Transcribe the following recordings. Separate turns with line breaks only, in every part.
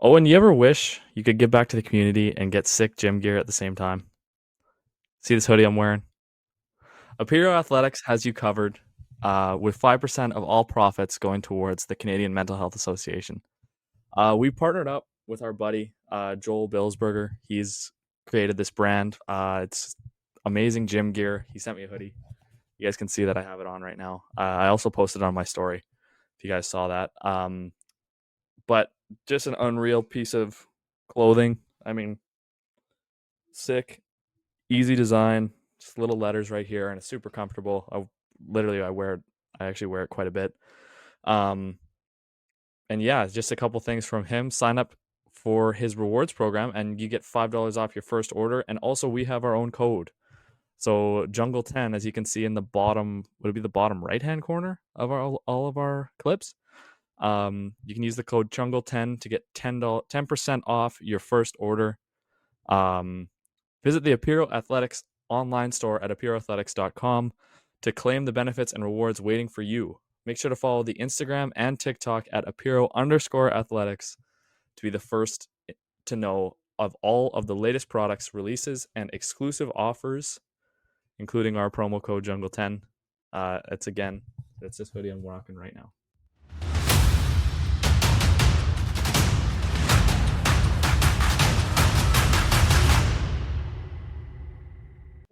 Owen, you ever wish you could give back to the community and get sick gym gear at the same time? See this hoodie I'm wearing? Apiro Athletics has you covered with 5% of all profits going towards the Canadian Mental Health Association. We partnered up with our buddy, Joel Billsberger. He's created this brand. It's amazing gym gear. He sent me a hoodie. You guys can see that I have it on right now. I also posted it on my story if you guys saw that. But just an unreal piece of clothing. I mean, sick, easy design, just little letters right here, and it's super comfortable. I wear it. I actually wear it quite a bit. Um, and yeah, just a couple things from him. Sign up for his rewards program, and you get $5 off your first order. And also, we have our own code. So Jungle 10, as you can see in the bottom, would it be the bottom right hand corner of all of our clips? You can use the code Jungle 10 to get 10% off your first order. Visit the Apiro Athletics online store at apiroathletics.com to claim the benefits and rewards waiting for you. Make sure to follow the Instagram and TikTok at apiro_athletics to be the first to know of all of the latest products, releases, and exclusive offers, including our promo code Jungle10. It's this hoodie I'm rocking right now.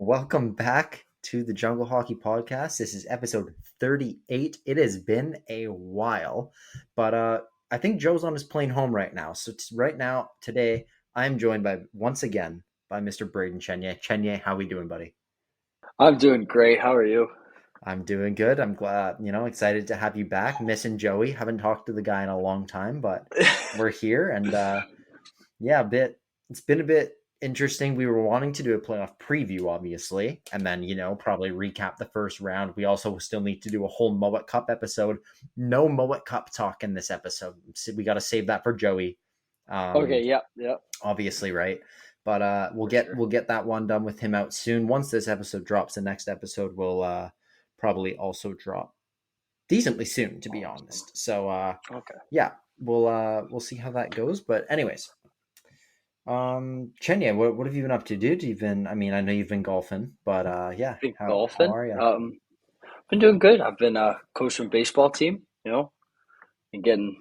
Welcome back to the Jungle Hockey Podcast. This is episode 38. It has been a while, but I think Joe's on his plane home right now. So today, I'm joined once again by Mr. Braden Chenier. Chenier, how we doing, buddy?
I'm doing great. How are you?
I'm doing good. I'm glad, excited to have you back. Missing Joey. Haven't talked to the guy in a long time, but we're here. And it's been a bit interesting. We were wanting to do a playoff preview, obviously, and then, probably recap the first round. We also still need to do a whole Moet Cup episode. No Moet Cup talk in this episode. So we got to save that for Joey.
Okay, yeah.
Obviously, right? But we'll get that one done with him out soon. Once this episode drops, the next episode will probably also drop decently soon, to be honest. So
okay.
Yeah, we'll see how that goes. But anyways. Chenier, what have you been up to, dude? I know you've been golfing, but
Golfing.
how are you?
Been doing good. I've been coaching baseball team, and getting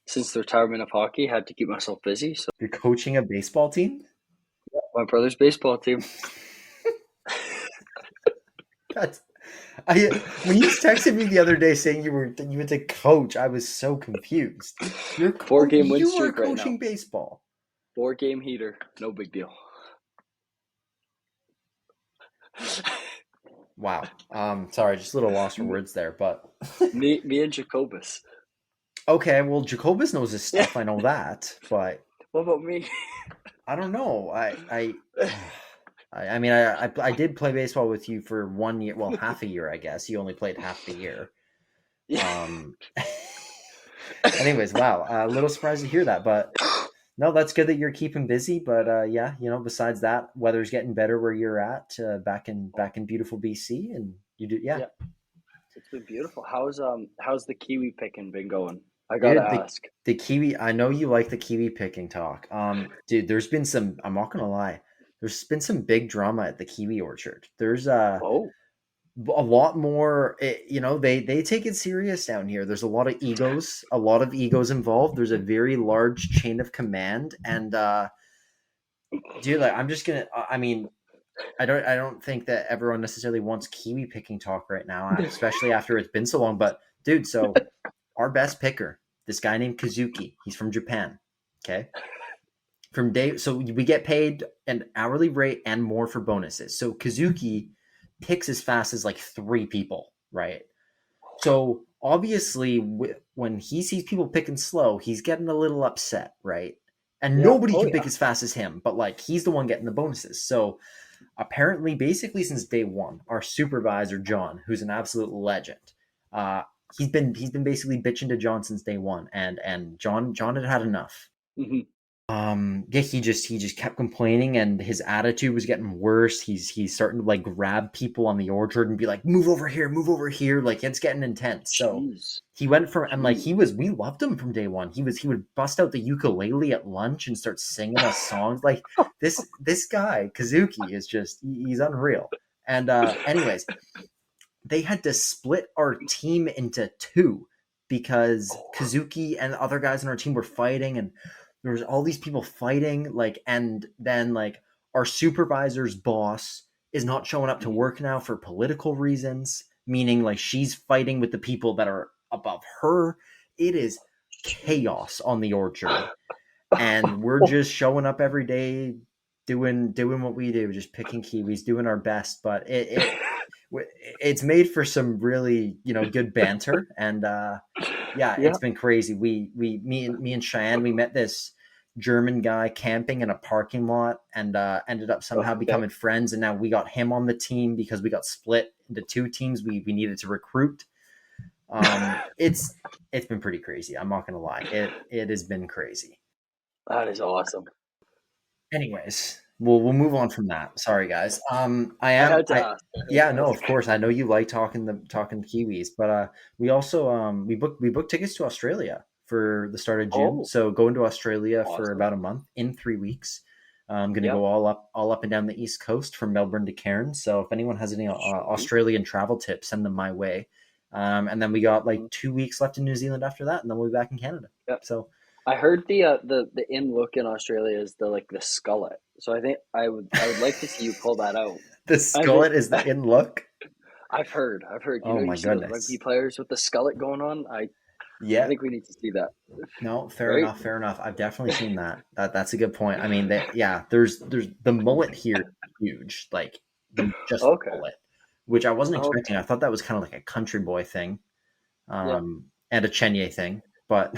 since the retirement of hockey, had to keep myself busy. So
You're coaching a baseball team?
my brother's baseball team.
When you texted me the other day saying you were to coach, I was so confused. You're
4-game win
you
streak
were
right
coaching
now.
baseball.
4-game heater, no big deal.
Wow. Sorry, just a little lost for words there, but
me and Jacobus.
Okay, well, Jacobus knows his stuff. I know that, but
what about me?
I don't know. I did play baseball with you for 1 year. Well, half a year, I guess. You only played half the year. Anyways, wow. A little surprised to hear that, but no, that's good that you're keeping busy. But besides that, weather's getting better where you're at, back in beautiful BC, and you do, yeah.
It's been beautiful. How's the kiwi picking been going? I gotta ask.
The kiwi. I know you like the kiwi picking talk. Dude, there's been some. I'm not gonna lie. There's been some big drama at the kiwi orchard. There's a lot more. They take it serious down here. There's a lot of egos involved. There's a very large chain of command, and dude, like, I'm just gonna. I don't think that everyone necessarily wants kiwi picking talk right now, especially after it's been so long. But dude, so our best picker, this guy named Kazuki, he's from Japan. Okay. So we get paid an hourly rate and more for bonuses. So Kazuki picks as fast as like 3 people, right? So obviously when he sees people picking slow, he's getting a little upset, right? And nobody can pick as fast as him, but like, he's the one getting the bonuses. So apparently, basically since day one, our supervisor, John, who's an absolute legend, he's been basically bitching to John since day one, and John had enough.
Mm-hmm.
He just kept complaining, and his attitude was getting worse. He's starting to like grab people on the orchard and be like, move over here. Like it's getting intense. So he went from, and like we loved him from day one. He would bust out the ukulele at lunch and start singing us songs. Like this guy Kazuki is just, he's unreal. And anyways, they had to split our team into two because Kazuki and other guys on our team were fighting, and there was all these people fighting, like, and then like our supervisor's boss is not showing up to work now for political reasons, meaning like she's fighting with the people that are above her. It is chaos on the orchard, and we're just showing up every day doing what we do, just picking kiwis, doing our best. But it's made for some really, good banter, and it's been crazy. Me and Cheyenne, we met this German guy camping in a parking lot, and ended up somehow becoming friends, and now we got him on the team because we got split into two teams. We needed to recruit. It's been pretty crazy. I'm not gonna lie. It has been crazy.
That is awesome.
Anyways, we'll move on from that. Sorry, guys. Of course. I know you like talking Kiwis, but we also we booked tickets to Australia for the start of June. So going to Australia for about a month in 3 weeks. I'm gonna go all up and down the East Coast from Melbourne to Cairns. So if anyone has any Australian travel tips, send them my way. And then we got like 2 weeks left in New Zealand after that, and then we'll be back in Canada. So
I heard the in look in Australia is the skullet. So I think I would like to see you pull that out.
The skullet is the in look?
I've heard.
My goodness.
The rugby players with the skullet going on. I think we need to see that.
No, fair enough. I've definitely seen that. That's a good point. I mean, there's the mullet here huge, like the mullet, which I wasn't expecting. I thought that was kind of like a country boy thing, and a Chenier thing, but.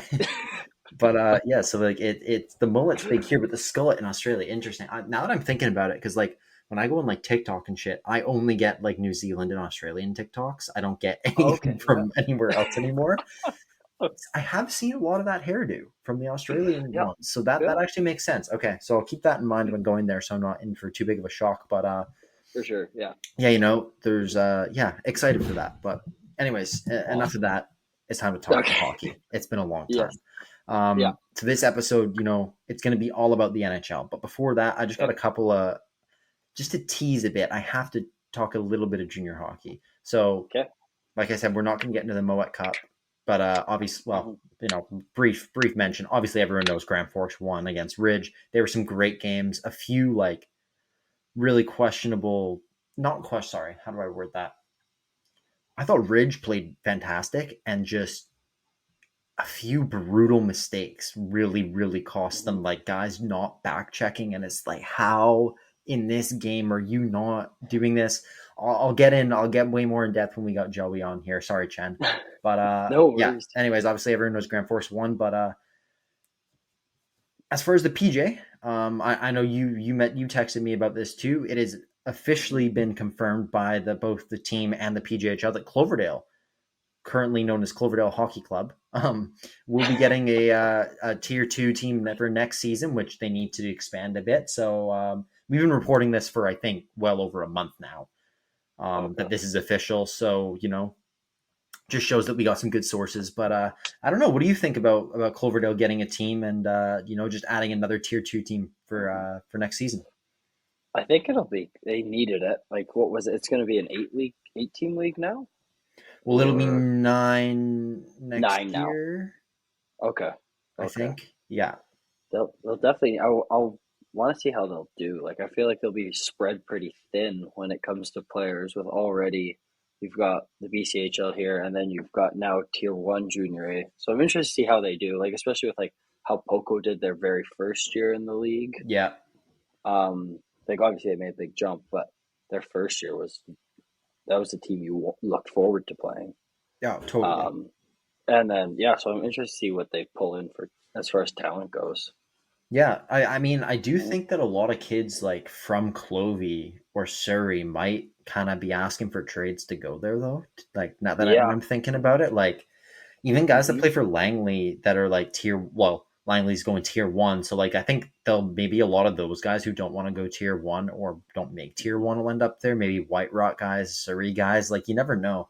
But so like it's the mullet's big here, but the skullet in Australia, interesting. Now that I'm thinking about it, because like when I go on like TikTok and shit, I only get like New Zealand and Australian TikToks. I don't get anything from anywhere else anymore. I have seen a lot of that hairdo from the Australian ones, so that actually makes sense. Okay, so I'll keep that in mind when going there, so I'm not in for too big of a shock. But
for sure,
there's excited for that. But anyways, enough of that. It's time to talk hockey. It's been a long time. So this episode, it's going to be all about the NHL. But before that, I just got a couple of, just to tease a bit, I have to talk a little bit of junior hockey. So, like I said, we're not going to get into the Moet Cup, but obviously, brief mention. Obviously, everyone knows Grand Forks won against Ridge. There were some great games. A few like really questionable. How do I word that? I thought Ridge played fantastic, and just a few brutal mistakes really, really cost them, like guys not back checking. And it's like, how in this game are you not doing this? I'll get way more in depth when we got Joey on here. Sorry, Chen. But anyways, obviously everyone knows Grand Force won, but as far as the PJ, I know you texted me about this too. It has officially been confirmed by both the team and the PJHL that Cloverdale, currently known as Cloverdale Hockey Club, will be getting a tier 2 team for next season, which they need to expand a bit. So we've been reporting this for, I think, well over a month now, that this is official. So, just shows that we got some good sources. But I don't know. What do you think about Cloverdale getting a team and, just adding another tier 2 team for next season?
I think they needed it. Like, what was it? It's going to be an 8-team league now?
Well, it'll be 9 next year.
Now. Okay.
I think. Yeah.
They'll definitely. I'll want to see how they'll do. Like, I feel like they'll be spread pretty thin when it comes to players. With already, you've got the BCHL here, and then you've got now Tier 1 Junior A. So I'm interested to see how they do. Like, especially with like how Poco did their very first year in the league.
Yeah.
Like obviously they made a big jump, but their first year was a team you looked forward to playing.
Yeah, totally.
And then so I'm interested to see what they pull in for as far as talent goes.
Yeah, I mean, I do think that a lot of kids like from Clovey or Surrey might kind of be asking for trades to go there, though. Like, now that I'm thinking about it, like even guys that play for Langley that are like Langley's going tier 1. So like I think there'll maybe a lot of those guys who don't want to go tier 1 or don't make tier 1 will end up there. Maybe White Rock guys, Surrey guys. Like you never know.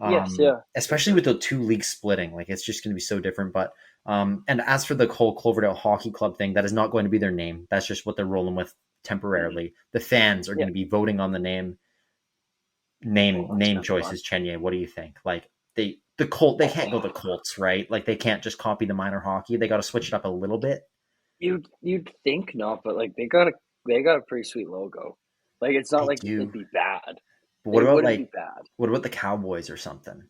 Yes, yeah.
Especially with the 2 leagues splitting, like it's just going to be so different. But and as for the whole Cloverdale Hockey Club thing, that is not going to be their name. That's just what they're rolling with temporarily. The fans are going to be voting on the name choices. Chenier, what do you think? Like the Colt, they can't go the Colts, right? Like they can't just copy the minor hockey. They got to switch it up a little bit.
You'd think not, but like they got a pretty sweet logo. Like it's not like it'd be bad.
But what about like what about the Cowboys or something?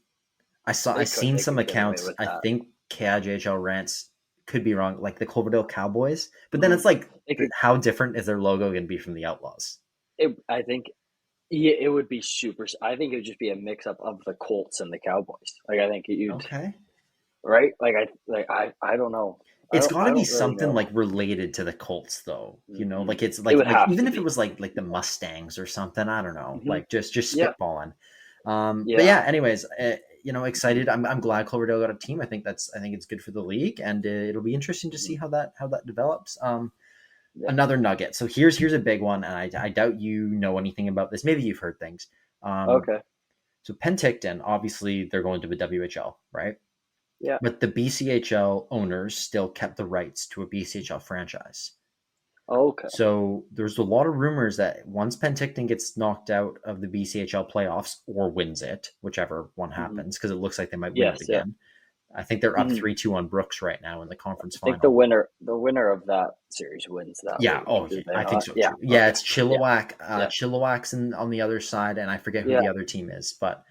I've seen some accounts. I think KIJHL rants could be wrong, like the Cloverdale Cowboys. But then it's like, how different is their logo going to be from the Outlaws?
I think it would be super. I think it would just be a mix up of the Colts and the Cowboys. Like I think you'd right. Like I don't know.
It's got to be something like related to the Colts, though. You know, like it's like even if it was like the Mustangs or something. I don't know. Like just spitballing. But yeah. Anyways, you know, excited. I'm glad Cloverdale got a team. I think it's good for the league, and it'll be interesting to see how that develops. Another nugget. So here's a big one, and I doubt you know anything about this. Maybe you've heard things.
Okay.
So Penticton, obviously, they're going to the WHL, right?
Yeah.
But the BCHL owners still kept the rights to a BCHL franchise.
Okay.
So there's a lot of rumors that once Penticton gets knocked out of the BCHL playoffs or wins it, whichever one happens, because it looks like they might win it again. I think they're up 3-2 on Brooks right now in the conference final.
I think the winner of that series wins that.
Yeah, I think so too. Yeah, it's Chilliwack. Chilliwack's on the other side, and I forget who the other team is, but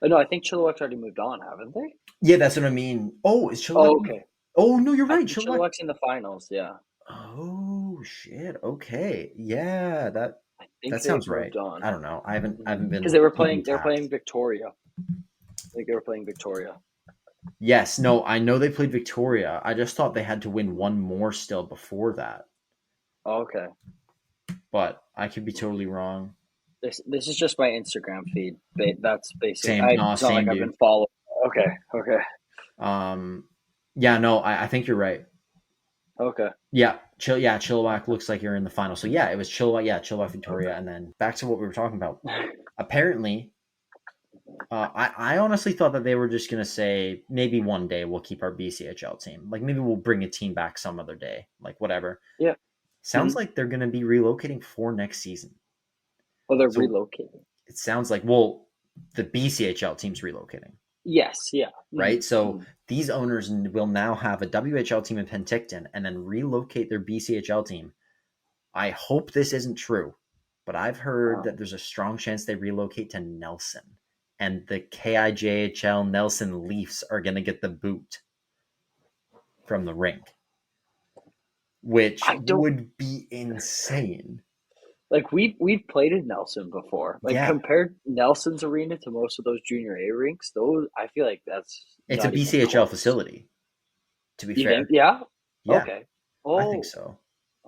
no, I think Chilliwack's already moved on, haven't they?
Yeah, that's what I mean. Oh, is Chilliwack?
Oh, okay.
Oh no, you're right.
Chilliwack's in the finals. Yeah.
Oh shit. Okay. Yeah, that sounds right. I don't know. I haven't been
because they were playing Victoria. I think they were playing Victoria.
Yes. No, I know they played Victoria. I just thought they had to win one more still before that.
Okay.
But I could be totally wrong.
This is just my Instagram feed. That's basically
same.
It's not like I've been following. Okay.
Yeah, no, I think you're right.
Okay.
Yeah, Chilliwack looks like you're in the final. So yeah, it was Chilliwack. Yeah, Chilliwack Victoria, and then back to what we were talking about. Apparently, I honestly thought that they were just gonna say maybe one day we'll keep our BCHL team. Like maybe we'll bring a team back some other day. Like whatever.
Yeah.
Sounds like they're gonna be relocating for next season.
Oh, they're relocating.
It sounds like the BCHL team's relocating.
Yes, yeah.
Right? So these owners will now have a WHL team in Penticton and then relocate their BCHL team. I hope this isn't true, but I've heard that there's a strong chance they relocate to Nelson. And the KIJHL Nelson Leafs are going to get the boot from the rink, which would be insane.
Like we've played in Nelson before. Like compared Nelson's arena to most of those junior A rinks, those I feel like it's
a BCHL facility. To be fair,
yeah. Okay.
Oh, I think so.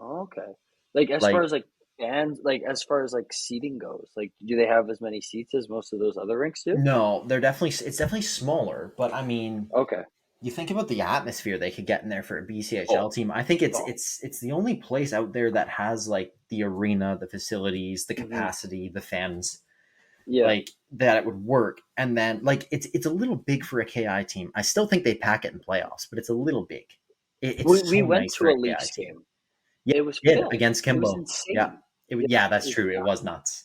Okay. Like as far as like fans, like as far as like seating goes, like do they have as many seats as most of those other rinks do?
No, it's definitely smaller. But I mean,
okay.
You think about the atmosphere they could get in there for a BCHL team. I think it's the only place out there that has like the arena, the facilities, the capacity, the fans, like that it would work. And then like it's a little big for a KI team. I still think they pack it in playoffs, but it's a little big.
We went to a Leafs game.
Yeah,
it was
against Kimbo. Yeah, that's true. It was nuts.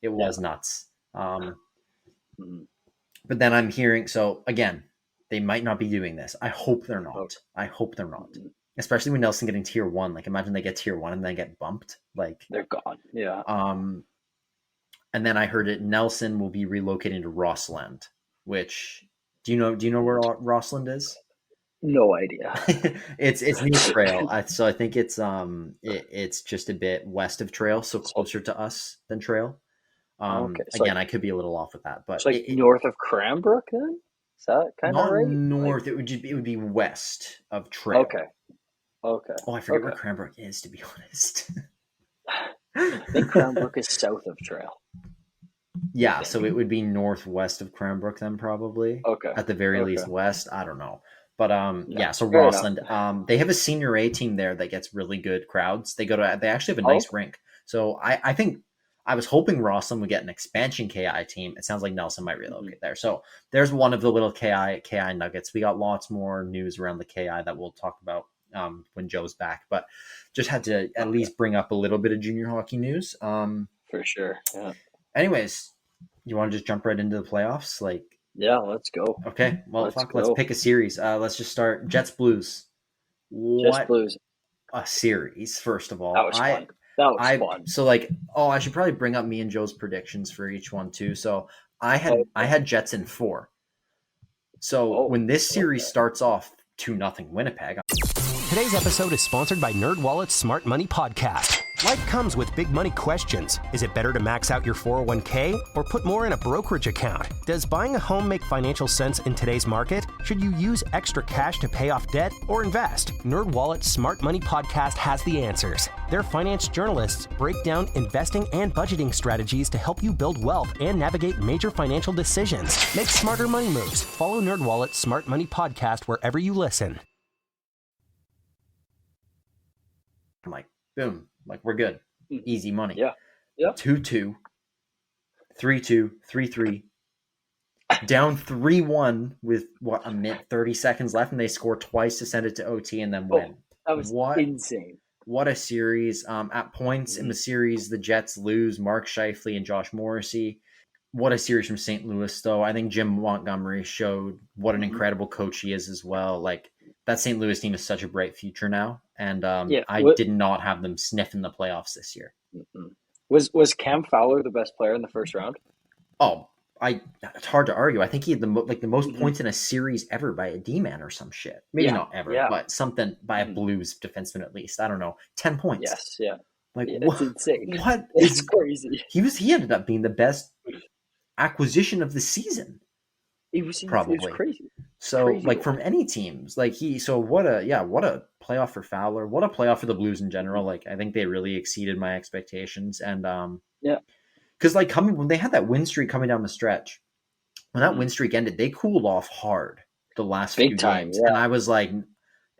It was nuts. But then I'm hearing again. They might not be doing this. I hope they're not. Especially with Nelson getting tier 1. Like imagine they get tier 1 and then get bumped. Like
they're gone. Yeah.
And then I heard Nelson will be relocating to Rossland, which do you know where Rossland is?
No idea.
It's near Trail. So I think it's just a bit west of Trail, so closer to us than Trail. Again, I could be a little off with that, but
it's like north of Cranbrook then? Is that kind of right?
North, like, it would be west of Trail.
Okay. Oh, I
forget where Cranbrook is, to be honest.
I think Cranbrook is south of Trail.
Yeah, so it would be northwest of Cranbrook then probably.
Okay.
At the very least west. I don't know. But so
fair
Rossland, they have a senior A team there that gets really good crowds. They actually have a nice rink. So I think I was hoping Rossland would get an expansion KI team. It sounds like Nelson might relocate there. So there's one of the little KI nuggets. We got lots more news around the KI that we'll talk about when Joe's back. But just had to at least bring up a little bit of junior hockey news.
For sure. Yeah.
Anyways, you want to just jump right into the playoffs?
Yeah, let's go.
Okay, well, let's pick a series. Let's just start Jets Blues.
Jets Blues.
A series, first of all.
That was fun. That was fun.
So I should probably bring up me and Joe's predictions for each one too. So I had Jets in 4. So when this series starts off 2-0 Winnipeg.
Today's episode is sponsored by NerdWallet's Smart Money Podcast. Life comes with big money questions. Is it better to max out your 401k or put more in a brokerage account? Does buying a home make financial sense in today's market? Should you use extra cash to pay off debt or invest? NerdWallet's Smart Money Podcast has the answers. Their finance journalists break down investing and budgeting strategies to help you build wealth and navigate major financial decisions. Make smarter money moves. Follow NerdWallet's Smart Money Podcast wherever you listen.
I'm like, boom. We're good. Easy money.
Yeah.
2-2, 3-2, 3-3. Down 3-1 with a minute 30 seconds left, and they score twice to send it to OT and then win.
That was insane.
What a series. At points in the series, the Jets lose Mark Scheifele and Josh Morrissey. What a series from St. Louis, though. I think Jim Montgomery showed what an incredible coach he is as well. That St. Louis team is such a bright future now. And I did not have them sniffing the playoffs this year.
Was Cam Fowler the best player in the first round?
Oh, it's hard to argue. I think he had the most points in a series ever by a D-man or some shit. Maybe not ever, but something by a Blues defenseman at least. I don't know. 10 points.
Yes, yeah.
It's
insane.
What?
It's crazy.
He ended up being the best acquisition of the season.
It was crazy.
So
crazy
from any teams, what a playoff for Fowler. What a playoff for the Blues in general. I think they really exceeded my expectations. And because when they had that win streak coming down the stretch, when that win streak ended, they cooled off hard the last few games. And I was like,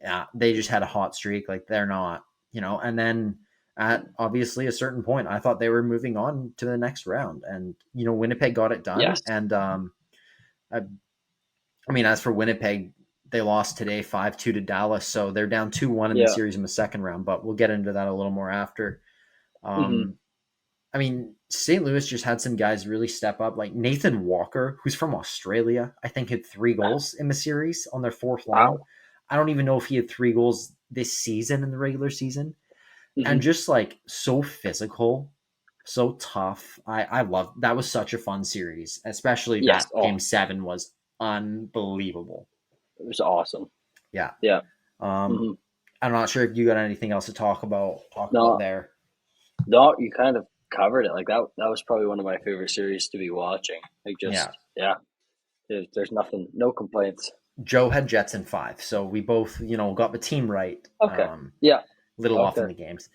yeah, they just had a hot streak. They're not, and then at obviously a certain point, I thought they were moving on to the next round, and, Winnipeg got it done.
Yes.
And, as for Winnipeg, they lost today 5-2 to Dallas, so they're down 2-1 in the series in the second round, but we'll get into that a little more after. St. Louis just had some guys really step up, like Nathan Walker, who's from Australia, I think had 3 goals in the series on their 4th line.
Wow.
I don't even know if he had 3 goals this season in the regular season. And just so physical, so tough. I love that. Was such a fun series, especially that Game 7 was unbelievable.
It was awesome.
Yeah.
I'm
not sure if you got anything else to talk about there.
No, you kind of covered it. That was probably one of my favorite series to be watching. There's nothing, no complaints.
Joe had Jets in 5, so we both, got the team right.
Okay.
Off in the games.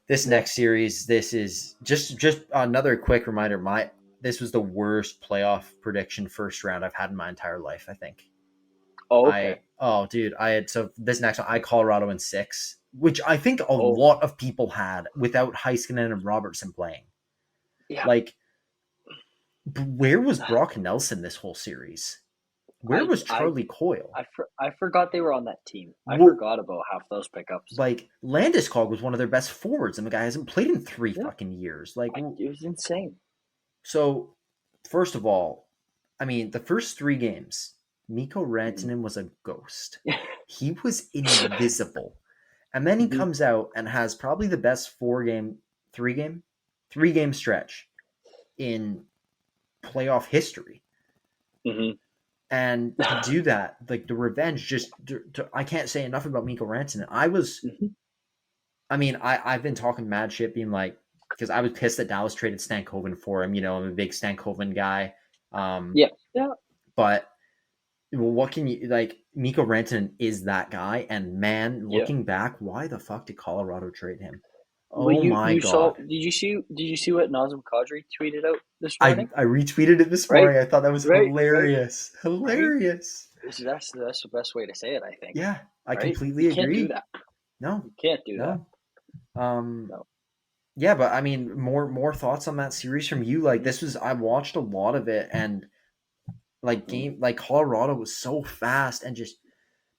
This next series, this is just another quick reminder. This was the worst playoff prediction first round I've had in my entire life, I think.
Oh, okay.
This next one, I Colorado in 6, which I think a lot of people had without Heiskanen and Robertson playing.
Yeah.
Where was Brock Nelson this whole series? Where was Charlie Coyle?
I forgot they were on that team. I forgot about half those pickups.
Landeskog was one of their best forwards, and the guy hasn't played in 3 fucking years.
It was insane.
So, first of all, the first 3 games, Mikko Rantanen was a ghost. He was invisible. And then he comes out and has probably the best 3-game stretch in playoff history. And to do that, the revenge, I can't say enough about Mikko Rantanen. I've been talking mad shit, being because I was pissed that Dallas traded Stankoven for him. I'm a big Stankoven guy. But what can you Mikko Rantanen is that guy, and man, looking back, why the fuck did Colorado trade him? My God!
Did you see what Nazem Kadri tweeted out this morning?
I retweeted it this morning. I thought that was hilarious. Hilarious.
That's the best way to say it, I think.
Yeah, I
right?
completely
You
agree.
can't do that.
No,
You can't do that.
No. Yeah, but I mean, more thoughts on that series from you. Like this was, I watched a lot of it, and like Colorado was so fast and just,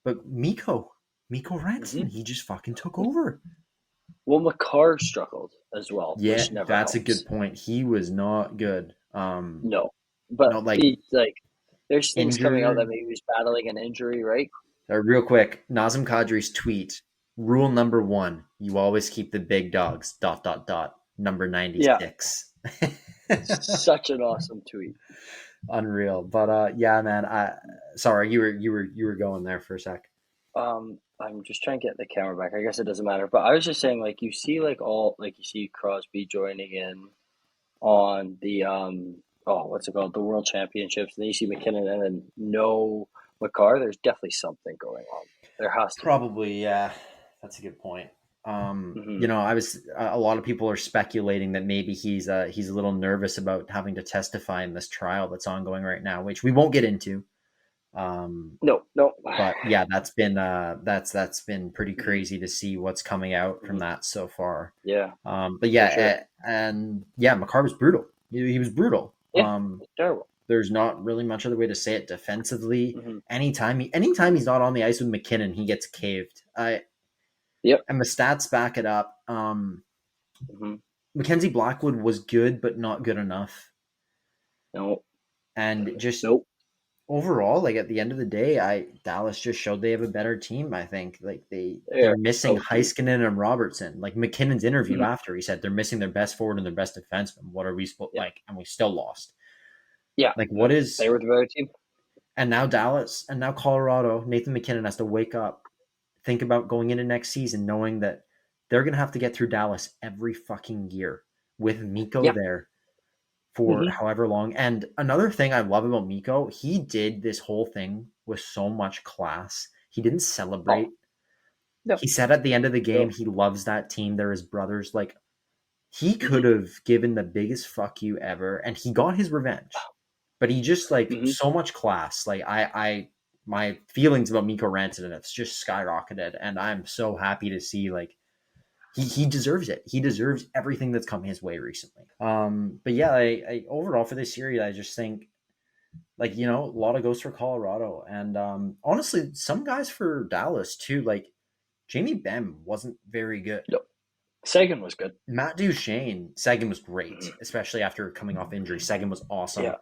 but Mikko Rantanen, he just fucking took over.
Well, McCarr struggled as well,
Yeah,
which never
that's
helps.
a good point. He was not good.
No, but
no, like
there's things coming out that maybe he's battling an injury, right?
Real quick, Nazem Kadri's tweet. Rule number 1: you always keep the big dogs. ... Number 96.
Yeah. Such an awesome tweet.
Unreal, but yeah, man. Sorry, you were going there for a sec.
I'm just trying to get the camera back. I guess it doesn't matter, but I was just saying, like, you see, you see Crosby joining in on the what's it called, the World Championships, and then you see McKinnon, and then no McCarr. There's definitely something going on. There has to
probably, yeah. That's a good point. You know, a lot of people are speculating that maybe he's a little nervous about having to testify in this trial that's ongoing right now, which we won't get into.
No.
But yeah, that's been pretty crazy to see what's coming out from that so far.
Yeah.
But yeah,
sure.
and yeah, McCarr was brutal. He was brutal.
Yeah, terrible.
There's not really much other way to say it. Defensively, anytime he's not on the ice with McKinnon, he gets caved.
Yep.
And the stats back it up. Mackenzie Blackwood was good, but not good enough.
No.
And just overall, like at the end of the day, Dallas just showed they have a better team. I think like they're missing Heiskanen and Robertson. Like McKinnon's interview after, he said they're missing their best forward and their best defenseman. What are we supposed like? And we still lost.
Yeah.
Like what is?
They were the better team.
And now Dallas and now Colorado. Nathan McKinnon has to wake up, think about going into next season, knowing that they're going to have to get through Dallas every fucking year with Mikko there for however long. And another thing I love about Mikko, he did this whole thing with so much class. He didn't celebrate. No. He said at the end of the game, he loves that team. They're his brothers. Like, he could have given the biggest fuck you ever, and he got his revenge. But he just, like, so much class. Like, my feelings about Mikko Rantanen have just skyrocketed, and I'm so happy to see, like, he deserves it. He deserves everything that's come his way recently. But yeah, I overall for this series, I just think, like, you know, a lot of goes for Colorado, and honestly, some guys for Dallas too. Like Jamie Benn wasn't very good.
No. Seguin was good.
Matt Duchene, Seguin was great, especially after coming off injury. Seguin was awesome. Yeah.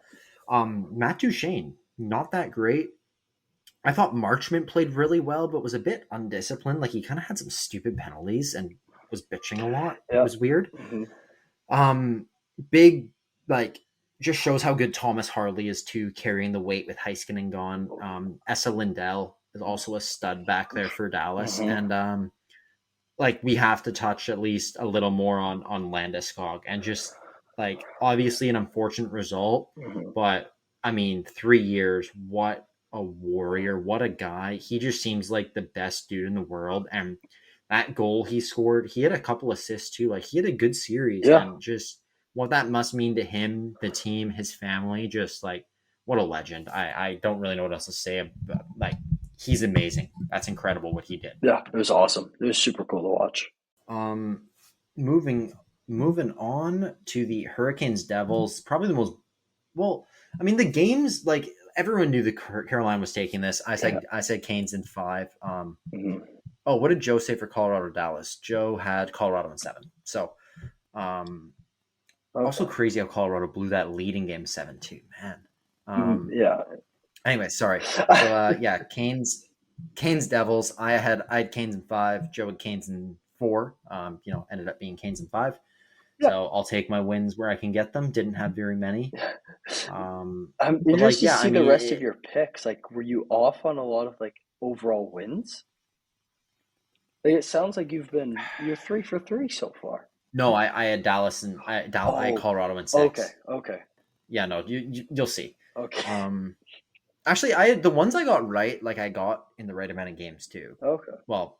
Matt Duchene, not that great. I thought Marchment played really well, but was a bit undisciplined. Like he kind of had some stupid penalties and was bitching a lot. Yeah. It was weird. Big, like, just shows how good Thomas Harley is too, carrying the weight with Heiskanen gone. Esa Lindell is also a stud back there for Dallas. And like we have to touch at least a little more on Landeskog, and just like obviously an unfortunate result, but I mean 3 years, what a warrior, what a guy. He just seems like the best dude in the world. And that goal he scored, he had a couple assists too. Like he had a good series, and just what that must mean to him, the team, his family, just like what a legend. I don't really know what else to say, but like he's amazing. That's incredible what he did.
Yeah, it was awesome. It was super cool to watch.
Moving on to the Hurricanes Devils, probably the most, well, I mean the games, like everyone knew the Carolina was taking this. I said Canes in 5. Oh, what did Joe say for Colorado Dallas? Joe had Colorado in 7. So, also crazy how Colorado blew that leading game 7-2, man.
Yeah.
Anyway, sorry. So, yeah, Canes Devils. I had Canes in 5. Joe had Canes in 4. You know, ended up being Canes in 5. Yeah. So I'll take my wins where I can get them. Didn't have very many.
I'm interested to see the rest of your picks. Like, were you off on a lot of like overall wins? Like, it sounds like you're 3 for 3 so far.
No, I had Dallas and I had Colorado in 6.
Okay.
Yeah, no, you'll see.
Okay.
Actually, I had the ones I got right. Like I got in the right amount of games too.
Okay.
Well,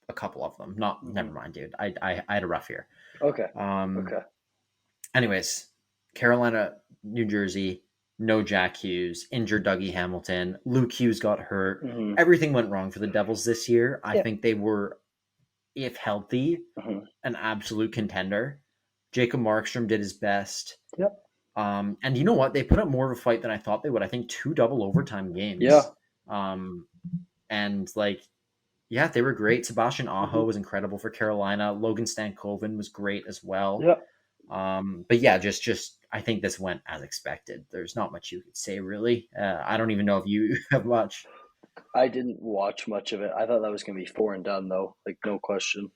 a couple of them. Never mind, dude. I had a rough year.
Okay.
Okay. Anyways, Carolina, New Jersey. no Jack Hughes, injured Dougie Hamilton, Luke Hughes got hurt. Everything went wrong for the Devils this year. I think they were, if healthy, an absolute contender. Jacob Markstrom did his best.
Yep.
And you know what? They put up more of a fight than I thought they would. I think 2 double overtime games.
Yeah.
And like, yeah, they were great. Sebastian Aho was incredible for Carolina. Logan Stankoven was great as well.
Yeah.
But yeah, just I think this went as expected. There's not much you could say, really. I don't even know if you have much.
I didn't watch much of it. I thought that was going to be 4 and done, though. Like, no question.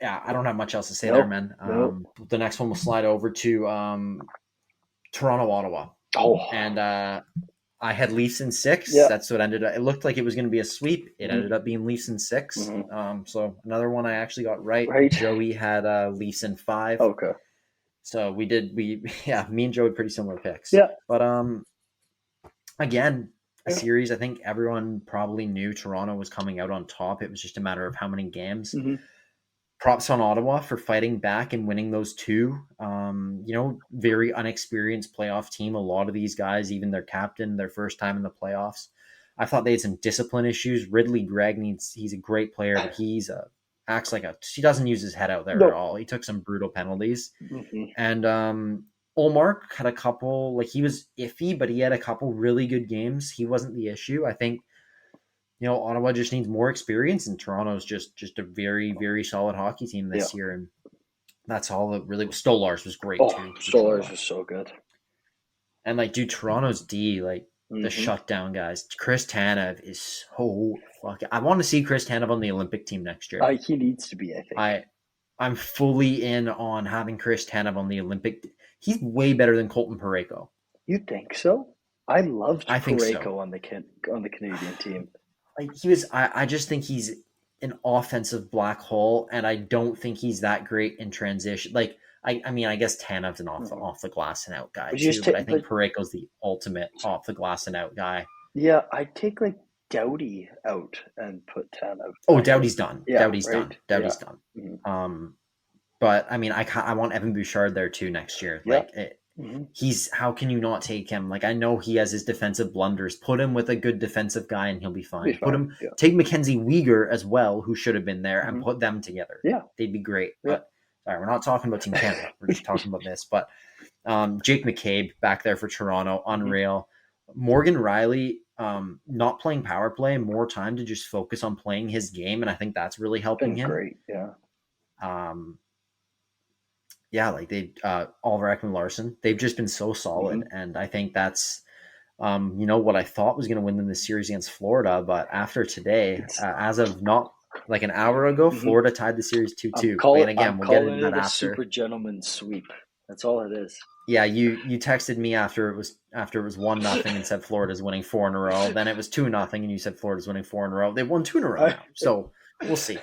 Yeah, I don't have much else to say there, man. The next one will slide over to Toronto, Ottawa. And I had Leafs in 6.
Yeah.
That's what ended up. It looked like it was going to be a sweep. It ended up being Leafs in 6. So another one I actually got right. Joey had Leafs in 5.
Okay.
So me and Joe had pretty similar picks.
Yeah.
But again, a series I think everyone probably knew Toronto was coming out on top. It was just a matter of how many games. Props on Ottawa for fighting back and winning those 2. Very unexperienced playoff team. A lot of these guys, even their captain, their first time in the playoffs. I thought they had some discipline issues. Ridley Gregg he's a great player, but he doesn't use his head out there at all. He took some brutal penalties. And Ullmark had a couple, like he was iffy, but he had a couple really good games. He wasn't the issue. I think, Ottawa just needs more experience, and Toronto's just a very, very solid hockey team this year. And that's all that really was. Stolars was great too.
Stolars was so good.
And Toronto's D, the shutdown guys. Chris Tanev is so fucking. I want to see Chris Tanev on the Olympic team next year.
He needs to be, I think.
I'm fully in on having Chris Tanev on the Olympic. He's way better than Colton Parayko.
You think so? I loved Parayko
so.
on the Canadian team.
I just think he's an offensive black hole, and I don't think he's that great in transition. I guess Tanev's an off the glass and out guy too, but I think Parayko's the ultimate off the glass and out guy.
Yeah, I'd take Doughty out and put Tanev.
Oh, Doughty's done.
Yeah,
Doughty's done. But I want Evan Bouchard there too next year. How can you not take him? I know he has his defensive blunders. Put him with a good defensive guy and he'll be fine. Take Mackenzie Weegar as well, who should have been there, and put them together.
Yeah.
They'd be great. But sorry, we're not talking about Team Canada. We're just talking about this. But Jake McCabe back there for Toronto, unreal. Morgan Riley, not playing power play, more time to just focus on playing his game, and I think that's really helping him.
Great, yeah.
Oliver Ekman-Larsson, they've just been so solid, and I think that's what I thought was going to win them this series against Florida, but after today, as of not an hour ago, Florida tied the series 2-2. And again, we'll get into that after.
Super gentleman sweep. That's all it is.
Yeah, you texted me after it was 1-0 and said Florida's winning 4 in a row. Then it was 2-0 and you said Florida's winning 4 in a row. They won 2 in a row now, so we'll see.